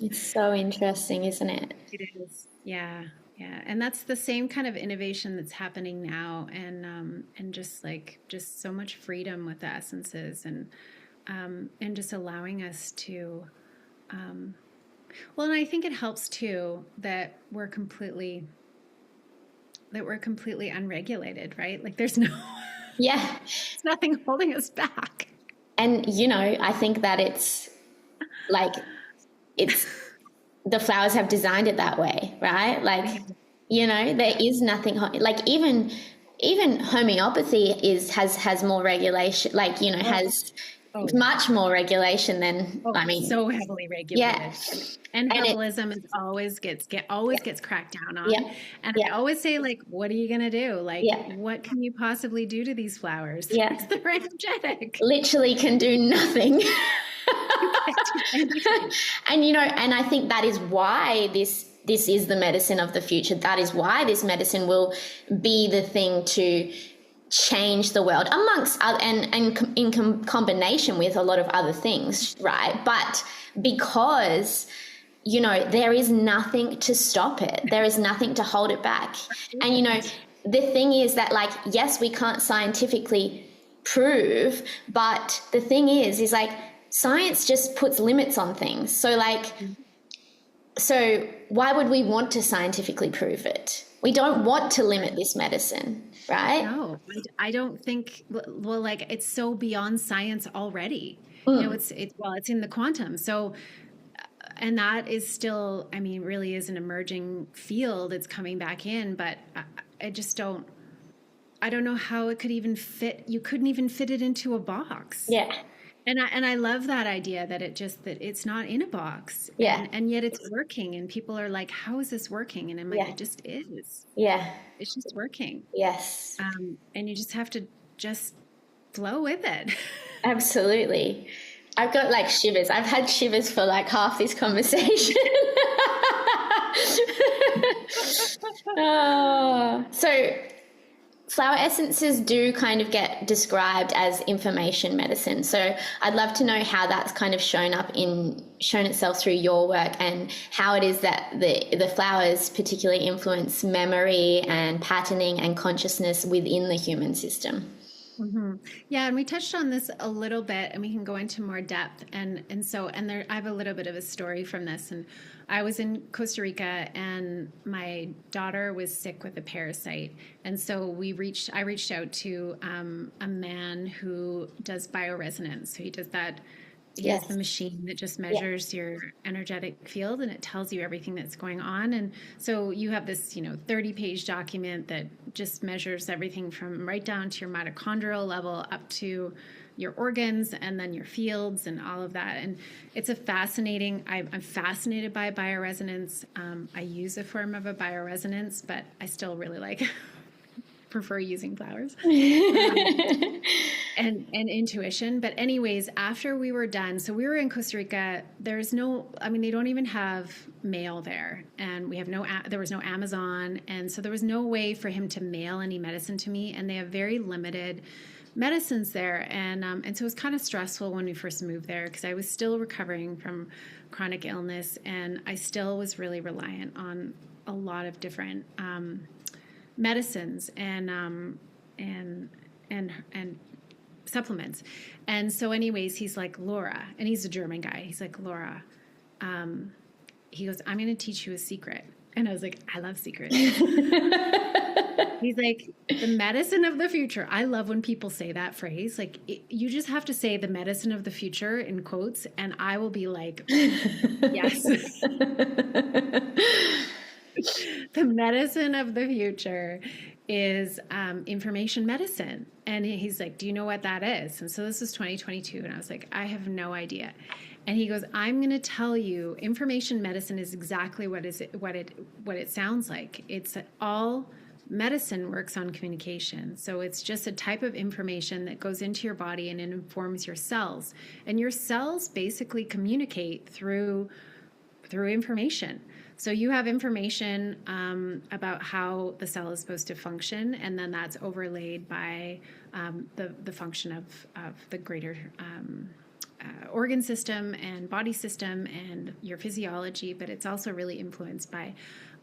It's so interesting, isn't it? It is. Yeah. Yeah. And that's the same kind of innovation that's happening now. And just so much freedom with the essences and just allowing us to, well, and I think it helps too that we're completely unregulated, right? Like there's there's nothing holding us back. And, I think that it's the flowers have designed it that way, right? Like, there is nothing, like even homeopathy has more regulation, has much more regulation than, so heavily regulated. Yeah. And herbalism always gets cracked down on. Yeah. And I always say, like, what are you going to do? Like, what can you possibly do to these flowers? Yeah. They're energetic. Literally can do nothing. And I think that is why this is the medicine of the future. That is why this medicine will be the thing to change the world amongst and in combination with a lot of other things, right? But because there is nothing to stop it, there is nothing to hold it back. And the thing is that, like, yes, we can't scientifically prove, but the thing is like science just puts limits on things. So why would we want to scientifically prove it? We don't want to limit this medicine, right? No, I don't think, well, like it's so beyond science already. It's in the quantum. So, and that is still, really is an emerging field. It's coming back in, but I don't know how it could even fit. You couldn't even fit it into a box. Yeah. And I love that idea that it's not in a box. Yeah. And yet it's working, and people are like, how is this working? And I'm like, it just is. Yeah. It's just working. Yes. And you just have to just flow with it. Absolutely. I've got like shivers. I've had shivers for like half this conversation. So flower essences do kind of get described as information medicine. So I'd love to know how that's kind of shown itself through your work, and how it is that the flowers particularly influence memory and patterning and consciousness within the human system. Mm-hmm. Yeah, and we touched on this a little bit, and we can go into more depth. And there, I have a little bit of a story from this. And I was in Costa Rica, and my daughter was sick with a parasite, and so I reached out to a man who does bioresonance. So he does that He has the machine that just measures your energetic field, and it tells you everything that's going on. And so you have this, 30-page document that just measures everything from right down to your mitochondrial level up to your organs and then your fields and all of that. And it's a fascinating, I'm fascinated by bioresonance. I use a form of a bioresonance, but I still really prefer using flowers and intuition. But anyways, after we were done, so we were in Costa Rica, they don't even have mail there, and there was no Amazon. And so there was no way for him to mail any medicine to me. And they have very limited medicines there. And so it was kind of stressful when we first moved there, because I was still recovering from chronic illness, and I still was really reliant on a lot of different, medicines and supplements. And so anyways, he's like, Laura, and he's a German guy. He's like, Laura, he goes, I'm going to teach you a secret. And I was like, I love secrets. He's like, the medicine of the future. I love when people say that phrase. Like, you just have to say the medicine of the future in quotes, and I will be like, yes. The medicine of the future is information medicine. And he's like, do you know what that is? And so this is 2022. And I was like, I have no idea. And he goes, I'm going to tell you, information medicine is exactly what it sounds like. It's all medicine works on communication. So it's just a type of information that goes into your body and it informs your cells. And your cells basically communicate through information. So you have information about how the cell is supposed to function, and then that's overlaid by the function of the greater organ system and body system and your physiology. But it's also really influenced by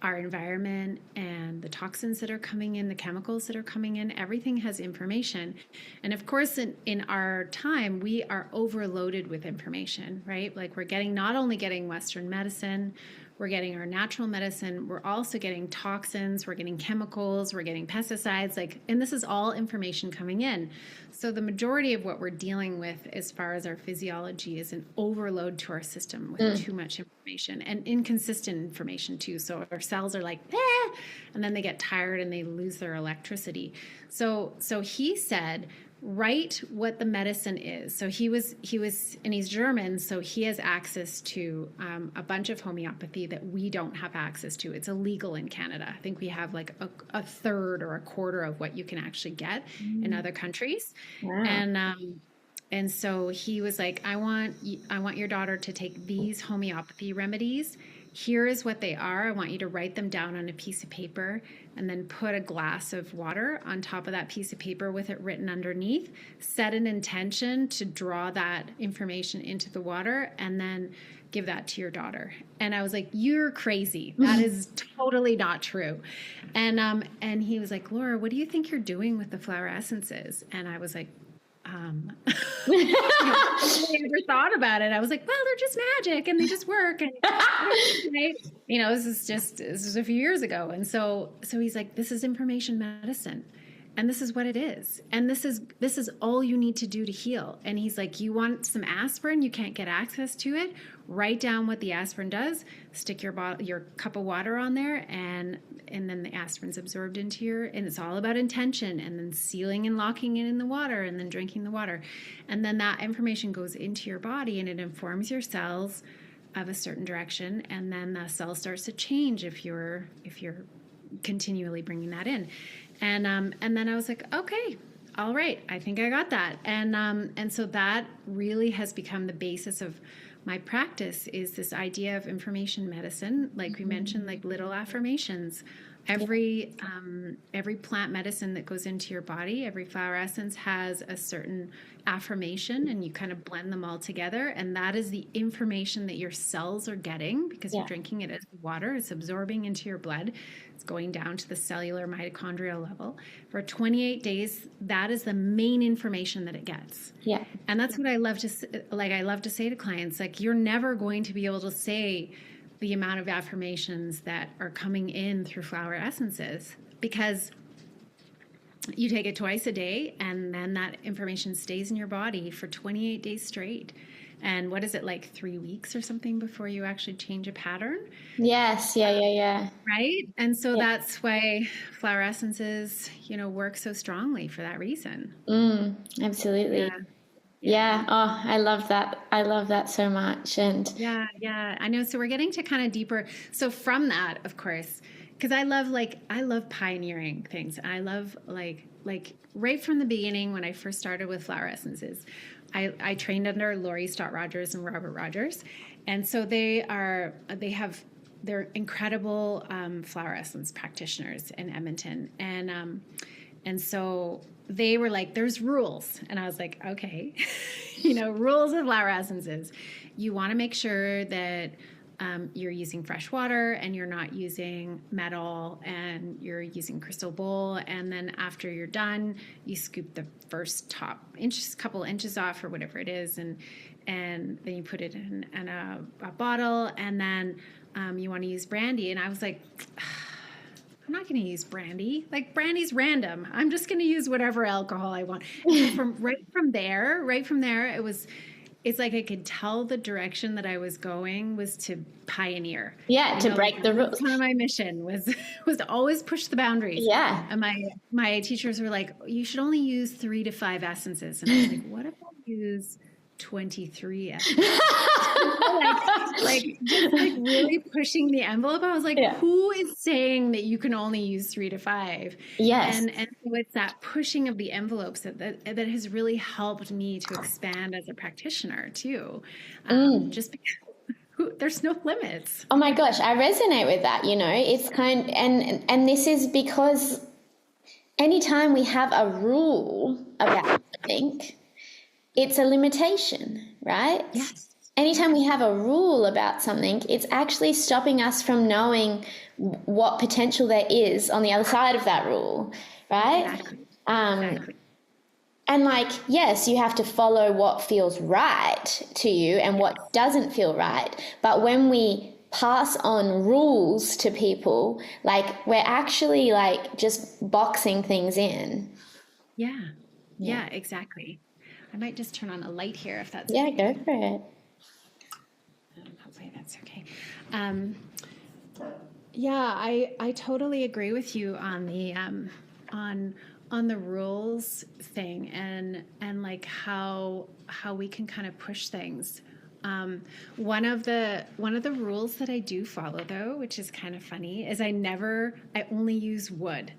our environment and the toxins that are coming in, the chemicals that are coming in. Everything has information. And of course, in our time, we are overloaded with information, right? Like, we're not only getting Western medicine, we're getting our natural medicine, we're also getting toxins, we're getting chemicals, we're getting pesticides, and this is all information coming in. So the majority of what we're dealing with as far as our physiology is an overload to our system with too much information and inconsistent information too. So our cells are like, and then they get tired and they lose their electricity. So he said, write what the medicine is. So he was, and he's German, so he has access to a bunch of homeopathy that we don't have access to. It's illegal in Canada. I think we have like a third or a quarter of what you can actually get in other countries. Wow. And so he was like, I want your daughter to take these homeopathy remedies. Here is what they are. I want you to write them down on a piece of paper and then put a glass of water on top of that piece of paper with it written underneath. Set an intention to draw that information into the water and then give that to your daughter. And I was like, you're crazy. That is totally not true. And he was like, Laura, what do you think you're doing with the flower essences? And I was like, I never thought about it. I was like, well, they're just magic and they just work. And this is a few years ago. And so he's like, this is information medicine. And this is what it is. And this is all you need to do to heal. And he's like, you want some aspirin? You can't get access to it? Write down what the aspirin does. Stick your cup of water on there, and then the aspirin's absorbed into and it's all about intention, and then sealing and locking it in the water, and then drinking the water. And then that information goes into your body, and it informs your cells of a certain direction, and then the cell starts to change if you're continually bringing that in. And then I was like, okay, all right, I think I got that. And so that really has become the basis of my practice, is this idea of information medicine. Like we mentioned, like little affirmations. Every plant medicine that goes into your body, every flower essence has a certain affirmation, and you kind of blend them all together. And that is the information that your cells are getting, because you're drinking it as water. It's absorbing into your blood. It's going down to the cellular mitochondrial level. For 28 days, that is the main information that it gets. Yeah. And that's what I love to say to clients, like, you're never going to be able to say the amount of affirmations that are coming in through flower essences, because you take it twice a day, and then that information stays in your body for 28 days straight. And what is it, like 3 weeks or something before you actually change a pattern? Yes. Yeah. Right. And so that's why flower essences, work so strongly for that reason. Absolutely. Yeah. Oh, I love that. I love that so much. And Yeah. I know. So we're getting to kind of deeper. So from that, of course, because I love pioneering things. I love like right from the beginning when I first started with flower essences, I trained under Laurie Stott Rogers and Robert Rogers. And so they're incredible flower essence practitioners in Edmonton. And so they were like, there's rules. And I was like, okay, rules of flower essences. You want to make sure that you're using fresh water and you're not using metal, and you're using crystal bowl. And then after you're done, you scoop the first couple inches off or whatever it is. And then you put it in a bottle, and then you want to use brandy. And I was like, I'm not going to use brandy. Like, brandy's random. I'm just going to use whatever alcohol I want. Right from there, it's like I could tell the direction that I was going was to pioneer. Yeah, to break the rules. Kind of my mission was to always push the boundaries. Yeah. And my teachers were like, you should only use 3 to 5 essences. And I was like, what if I use 23 essences? just really pushing the envelope. I was like, who is saying that you can only use 3 to 5? Yes. And so it's that pushing of the envelopes that has really helped me to expand as a practitioner too. Just because there's no limits. Oh my gosh, I resonate with that. It's and this is because anytime we have a rule about something, it's a limitation, right? Yes. Anytime we have a rule about something, it's actually stopping us from knowing what potential there is on the other side of that rule, right? Exactly. And yes, you have to follow what feels right to you and what doesn't feel right. But when we pass on rules to people, we're actually just boxing things in. Yeah, exactly. I might just turn on a light here if that's okay. Yeah, Go for it. Hopefully that's okay. I totally agree with you on the on the rules thing and how we can kind of push things. One of the rules that I do follow, though, which is kind of funny, is I only use wood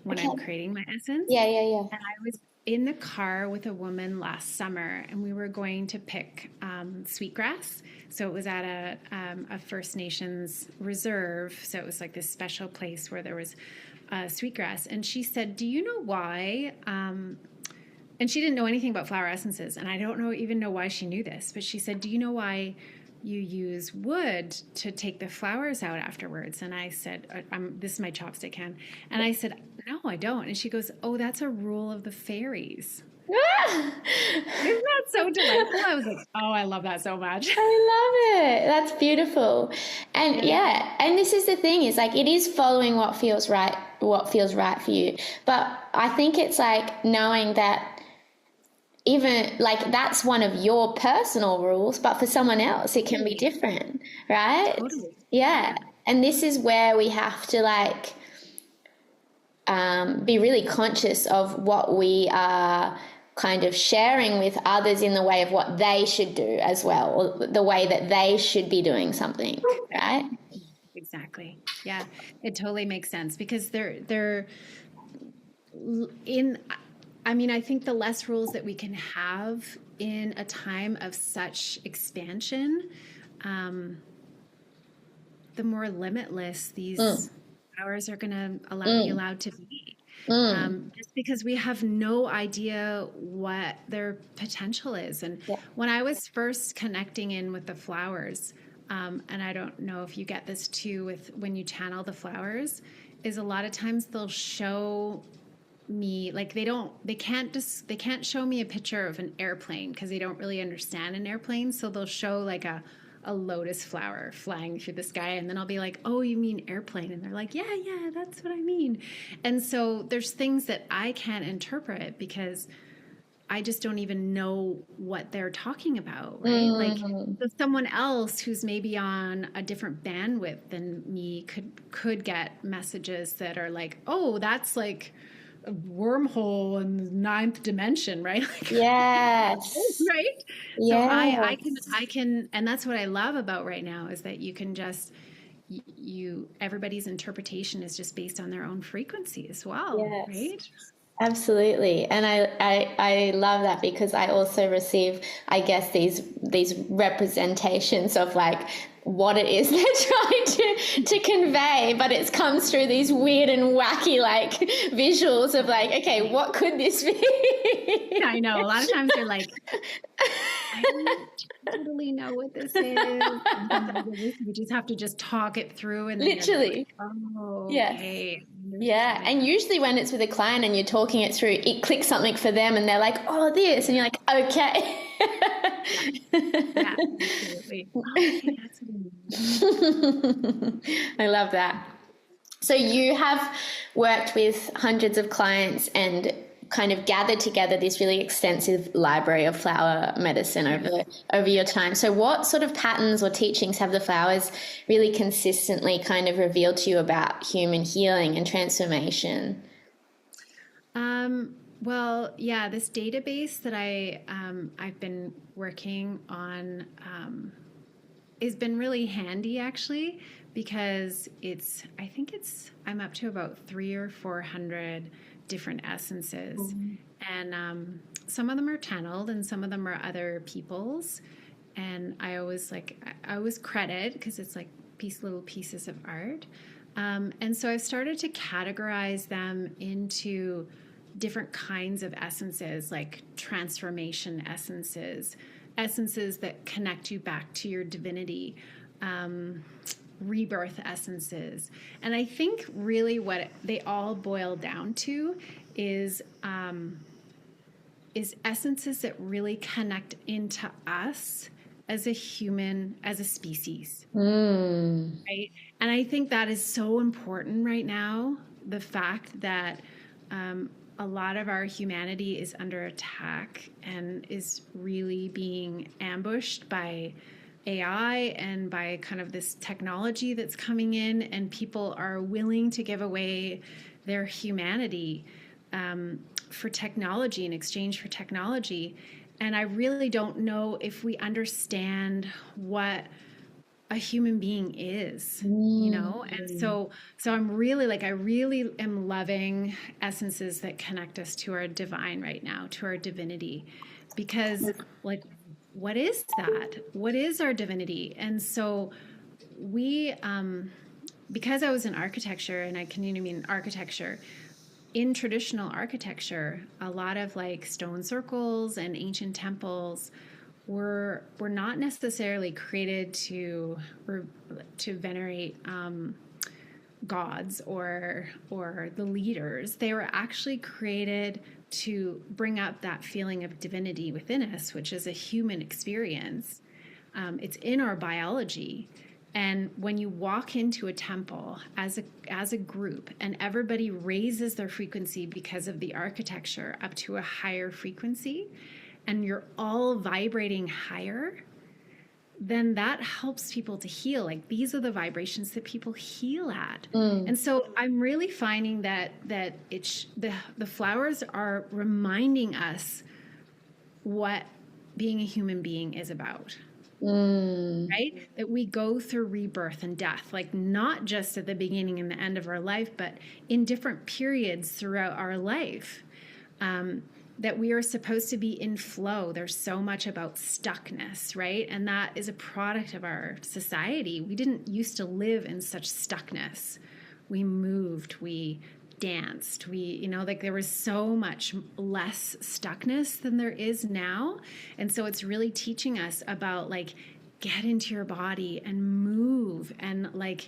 when I'm creating my essence. Yeah. And I was in the car with a woman last summer, and we were going to pick sweetgrass. So it was at a First Nations reserve. So it was like this special place where there was sweetgrass. And she said, do you know why? And she didn't know anything about flower essences. And I don't even know why she knew this. But she said, do you know why you use wood to take the flowers out afterwards? And I said, this is my chopstick hand. And I said, no, I don't. And she goes, oh, that's a rule of the fairies. Isn't that so delightful? I was like, oh, I love that so much. I love it. That's beautiful. And and this is the thing, is it is following what feels right for you. But I think it's knowing that even that's one of your personal rules, but for someone else it can be different, right? Totally. Yeah. And this is where we have to be really conscious of what we are kind of sharing with others in the way of what they should do as well, or the way that they should be doing something, right? Exactly. Yeah, it totally makes sense, because I think the less rules that we can have in a time of such expansion, the more limitless these powers are going to be allowed to be. Just because we have no idea what their potential is. And when I was first connecting in with the flowers, and I don't know if you get this too with when you channel the flowers, is a lot of times they'll show me they can't show me a picture of an airplane because they don't really understand an airplane. So they'll show a lotus flower flying through the sky, and then I'll be like, oh, you mean airplane? And they're like, yeah, that's what I mean. And so there's things that I can't interpret because I just don't even know what they're talking about, right? Like so someone else who's maybe on a different bandwidth than me could get messages that are like, oh, that's like a wormhole in the ninth dimension, right? Like, Yes. right. So I can, and that's what I love about right now is that you can just, everybody's interpretation is just based on their own frequency as well, Yes. right? Absolutely. And I love that because I also receive, I guess, these representations of like what it is they're trying to convey, but it comes through these weird and wacky like visuals of like, okay, what could this be? I know. A lot of times they're like, I don't totally know what this is. We just have to just talk it through and literally. Like, oh, yes. okay. Yeah. And usually when it's with a client and you're talking it through, it clicks something for them and they're like, oh, this. And you're like, okay. Yeah, absolutely. Okay, that's I love that. So you have worked with hundreds of clients and kind of gathered together this really extensive library of flower medicine over your time. So what sort of patterns or teachings have the flowers really consistently kind of revealed to you about human healing and transformation? Well, yeah, this database that I've been working on has been really handy actually, because I'm up to about 300 or 400 different essences. Mm-hmm. And some of them are channeled and some of them are other people's. And I always credit because it's like little pieces of art. And so I've started to categorize them into different kinds of essences, like transformation essences that connect you back to your divinity, rebirth essences. And I think really what they all boil down to is essences that really connect into us as a human, as a species. Right? And I think that is so important right now, the fact that a lot of our humanity is under attack and is really being ambushed by AI and by kind of this technology that's coming in, and people are willing to give away their humanity for technology, in exchange for technology. And I really don't know if we understand what a human being is, you know? And so I'm really I really am loving essences that connect us to our divine right now, to our divinity, because like, what is that? What is our divinity? And so we, because I was in architecture and I continue to be in architecture, in traditional architecture, a lot of like stone circles and ancient temples were not necessarily created to venerate gods or the leaders. They were actually created to bring up that feeling of divinity within us, which is a human experience. It's in our biology. And when you walk into a temple as a group and everybody raises their frequency because of the architecture up to a higher frequency, and you're all vibrating higher, then that helps people to heal. Like, these are the vibrations that people heal at. And so I'm really finding that the flowers are reminding us what being a human being is about. Right? That we go through rebirth and death, like not just at the beginning and the end of our life, but in different periods throughout our life. That we are supposed to be in flow. There's so much about stuckness, right? And that is a product of our society. We didn't used to live in such stuckness. We moved, we danced, there was so much less stuckness than there is now. And so it's really teaching us about like, get into your body and move and like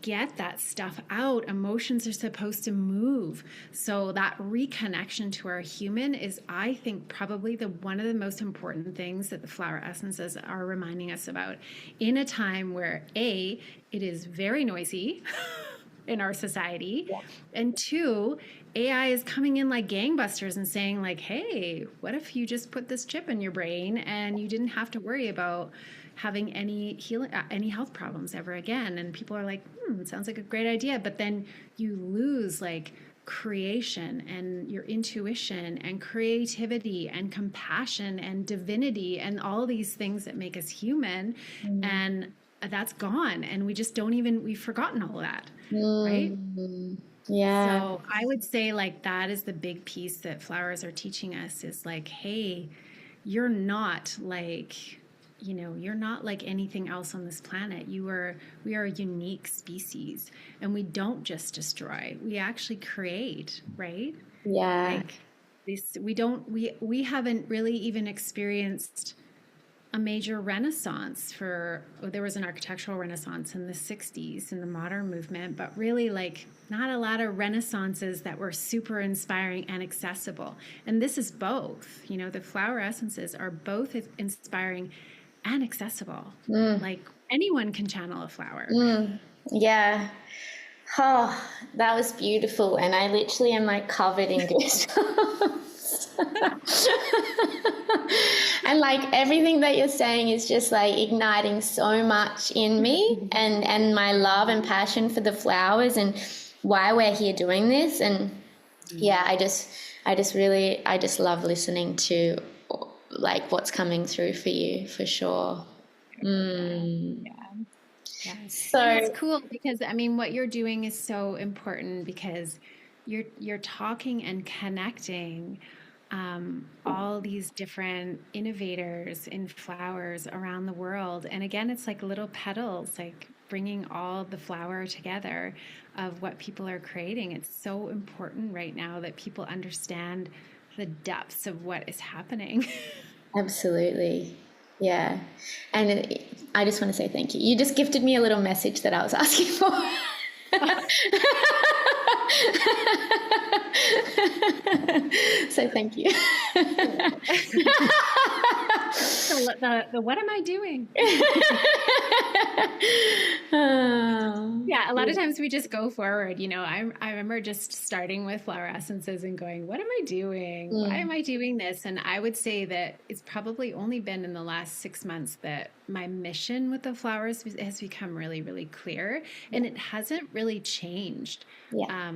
get that stuff out. Emotions are supposed to move. So that reconnection to our human is, I think, probably one of the most important things that the flower essences are reminding us about in a time where it is very noisy. in our society. Yeah. And two, AI is coming in like gangbusters and saying like, hey, what if you just put this chip in your brain and you didn't have to worry about having any health problems ever again? And people are like, it sounds like a great idea. But then you lose like creation and your intuition and creativity and compassion and divinity and all these things that make us human. And that's gone. And we just we've forgotten all of that. Right? Yeah. So I would say like that is the big piece that flowers are teaching us is like, hey, you're not like, you're not like anything else on this planet. We are a unique species, and we don't just destroy, we actually create, right? Yeah. Like this, we haven't really even experienced a major renaissance there was an architectural renaissance in the 60s in the modern movement, but really like not a lot of renaissances that were super inspiring and accessible. And this is both, the flower essences are both inspiring and accessible. Like anyone can channel a flower. Yeah. Oh, that was beautiful. And I literally am like covered in goosebumps. And like everything that you're saying is just like igniting so much in me and my love and passion for the flowers and why we're here doing this. And yeah, I just love listening to like what's coming through for you, for sure. Yeah. So and it's cool because I mean what you're doing is so important because you're talking and connecting all these different innovators in flowers around the world. And again, it's like little petals, like bringing all the flower together of what people are creating. It's so important right now that people understand the depths of what is happening. Absolutely. Yeah. And I just want to say thank you. You just gifted me a little message that I was asking for. So thank you. So the what am I doing? Yeah, a lot of times we just go forward. I remember just starting with flower essences and going, what am I doing? Why am I doing this? And I would say that it's probably only been in the last 6 months that my mission with the flowers has become really, really clear. And it hasn't really changed. Yeah.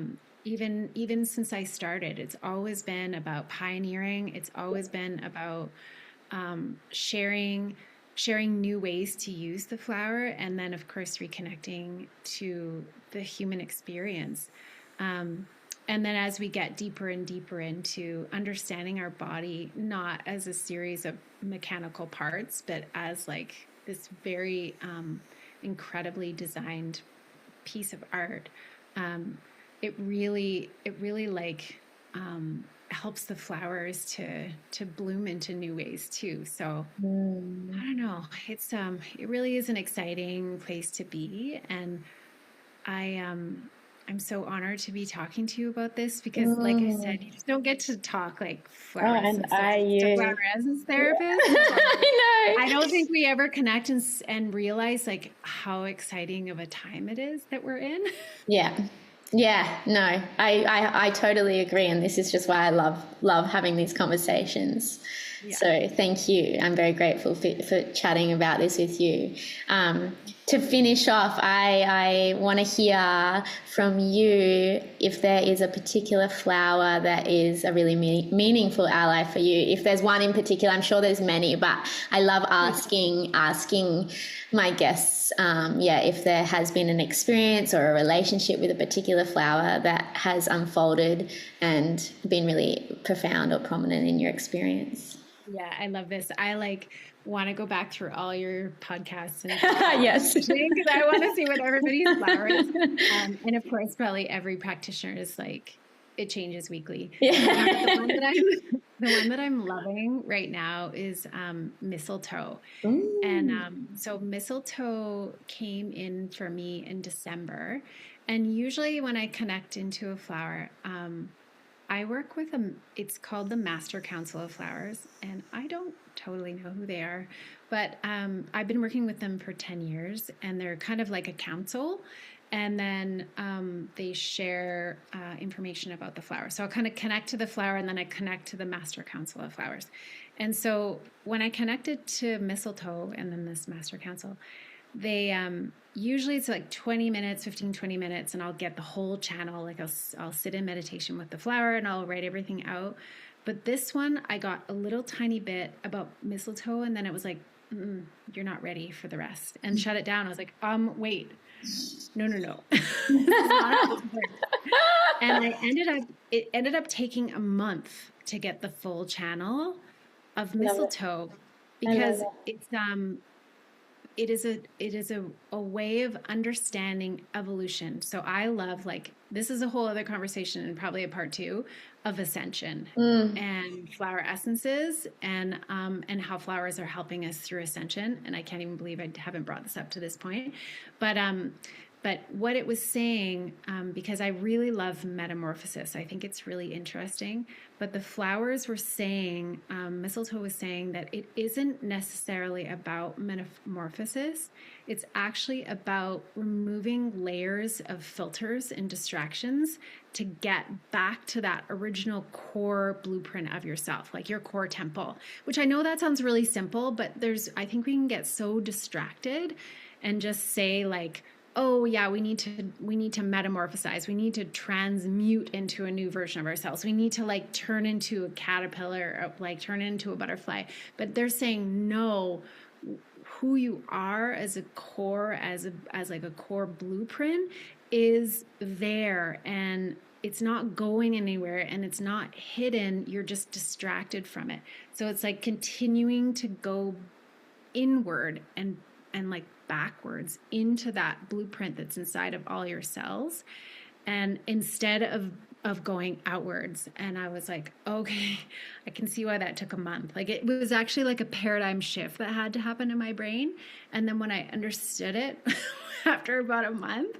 Even since I started, it's always been about pioneering. It's always been about sharing new ways to use the flower, and then of course reconnecting to the human experience. And then as we get deeper and deeper into understanding our body, not as a series of mechanical parts, but as like this very incredibly designed piece of art, it really like helps the flowers to bloom into new ways too. So I don't know, it's it really is an exciting place to be, and I'm so honored to be talking to you about this because like I said, you just don't get to talk like flower essence therapist. I know. I don't think we ever connect and realize like how exciting of a time it is that we're in. Yeah, no, I totally agree. And this is just why I love having these conversations. Yeah. So thank you. I'm very grateful for chatting about this with you. To finish off, I want to hear from you if there is a particular flower that is a really meaningful ally for you. If there's one in particular, I'm sure there's many, but I love asking my guests, if there has been an experience or a relationship with a particular flower that has unfolded and been really profound or prominent in your experience. Yeah, I love this. I want to go back through all your podcasts and yes, because I want to see what everybody's flower is. And of course, probably every practitioner is like, it changes weekly. Yeah. The one that I'm loving right now is mistletoe. Ooh. And so mistletoe came in for me in December. And usually when I connect into a flower, I work with it's called the Master Council of Flowers, and I don't totally know who they are, but I've been working with them for 10 years, and they're kind of like a council, And then they share information about the flower. So I'll kind of connect to the flower, and then I connect to the Master Council of Flowers. And so when I connected to mistletoe and then this Master Council, they usually it's like 20 minutes, 15, 20 minutes, and I'll get the whole channel. Like I'll sit in meditation with the flower and I'll write everything out. But this one, I got a little tiny bit about mistletoe, and then it was like, you're not ready for the rest, and shut it down. I was like, wait, no. And it ended up taking a month to get the full channel of mistletoe, because it is a way of understanding evolution. So I love, like, this is a whole other conversation and probably a part 2 of ascension and flower essences and how flowers are helping us through ascension. And I can't even believe I haven't brought this up to this point, but what it was saying, because I really love metamorphosis, I think it's really interesting. But the flowers were saying, mistletoe was saying that it isn't necessarily about metamorphosis. It's actually about removing layers of filters and distractions to get back to that original core blueprint of yourself, like your core temple, which I know that sounds really simple, but I think we can get so distracted and just say, like, oh yeah, we need to metamorphosize. We need to transmute into a new version of ourselves. We need to, like, turn into a caterpillar, or like turn into a butterfly. But they're saying, no, who you are as a core, as like a core blueprint is there, and it's not going anywhere, and it's not hidden. You're just distracted from it. So it's like continuing to go inward and like backwards into that blueprint that's inside of all your cells, and instead of going outwards. And I was like, okay, I can see why that took a month. Like, it was actually like a paradigm shift that had to happen in my brain. And then when I understood it after about a month,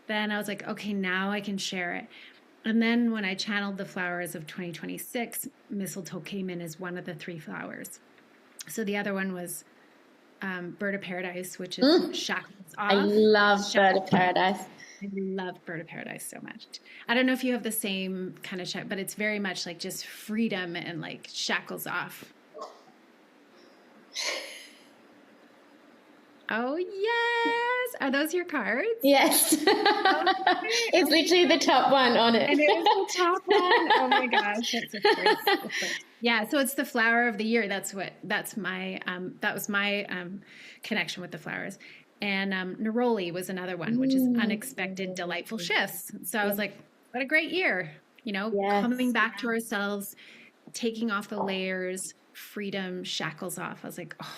then I was like, okay, now I can share it. And then when I channeled the flowers of 2026, mistletoe came in as one of the 3 flowers. So the other one was Bird of Paradise, which is shackles off. I love Bird of Paradise. I love Bird of Paradise so much. I don't know if you have the same kind of but it's very much like just freedom and like shackles off. Oh, yes. Are those your cards? Yes. It's literally the top one on it. And it was the top one. Oh my gosh. That's a first. Yeah. So it's the flower of the year. That was my connection with the flowers. And Neroli was another one, which is unexpected, delightful shifts. So I was like, what a great year, coming back to ourselves, taking off the layers, freedom, shackles off. I was like, oh,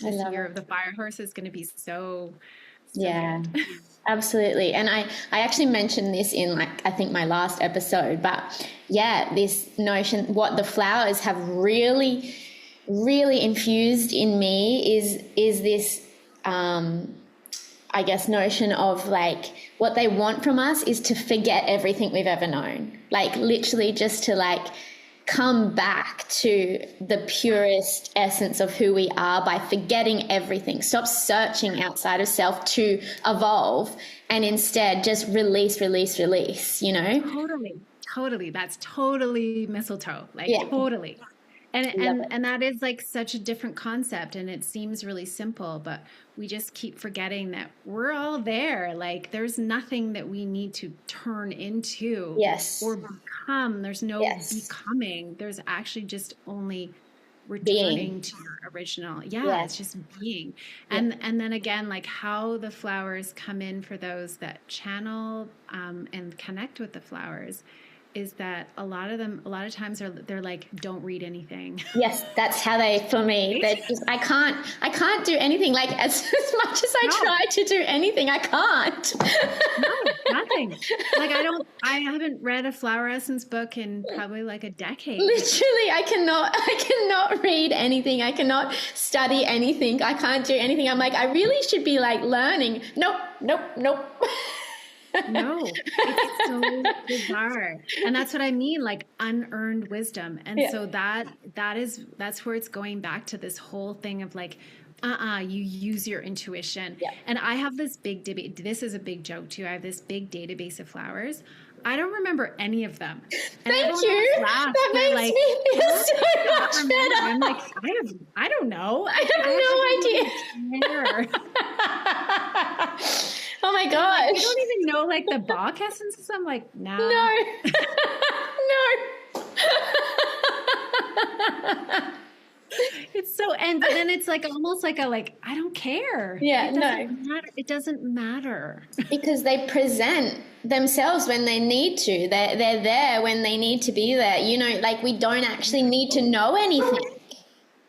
this year of the fire horse is going to be so good. Absolutely. And I actually mentioned this in, like, I think my last episode, but yeah, this notion, what the flowers have really, really infused in me is this, I guess, notion of, like, what they want from us is to forget everything we've ever known. Like, literally just to, like, come back to the purest essence of who we are by forgetting everything. Stop searching outside of self to evolve, and instead just release, Totally. That's totally mistletoe. Like, totally. And that is, like, such a different concept, and it seems really simple, but we just keep forgetting that we're all there. Like, there's nothing that we need to turn into or become. There's no becoming. There's actually just only returning to your original. It's just being. And then again, like, how the flowers come in for those that channel and connect with the flowers is that a lot of times they're like, don't read anything. Yes, that's how for me. They just, I can't do anything. Like, as much as I try to do anything, I can't. No, nothing. Like, I haven't read a flower essence book in probably like a decade. Literally, I cannot read anything. I cannot study anything. I can't do anything. I'm like, I really should be, like, learning. Nope. No, it's so bizarre. And that's what I mean, like, unearned wisdom. And so that's where it's going back to this whole thing of, like, You use your intuition. Yeah. And I have this big this is a big joke too. I have this big database of flowers. I don't remember any of them. And Thank you. That makes me feel so much better. I'm like, I don't know. I have no idea. Oh my gosh. I don't even know like the Bach essences. I'm like, nah. No. No. It's so, and then it's like almost like I don't care. Yeah, It doesn't matter. Because they present themselves when they need to. They're there when they need to be there. You know, like we don't actually need to know anything.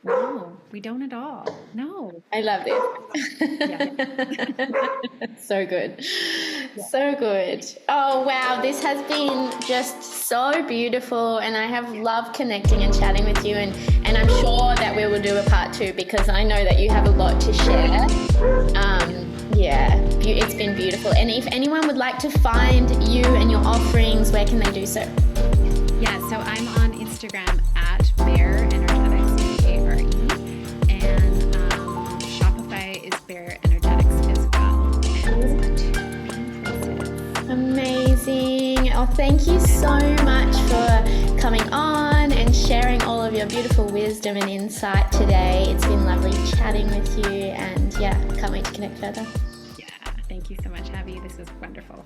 No, we don't at all. No. I love this. Yeah. So good. Yeah. So good. Oh, wow. This has been just so beautiful, and I have loved connecting and chatting with you, and I'm sure that we will do a part 2 because I know that you have a lot to share. Yeah, it's been beautiful. And if anyone would like to find you and your offerings, where can they do so? Yeah, so I'm on Instagram at Bear Energetics, BARE, and Shopify is Bear Energetics as well. And amazing. Oh, thank you so much for coming on and sharing all of your beautiful wisdom and insight today. It's been lovely chatting with you, and yeah, can't wait to connect further. yeah, thank you so much, Abby. This was wonderful.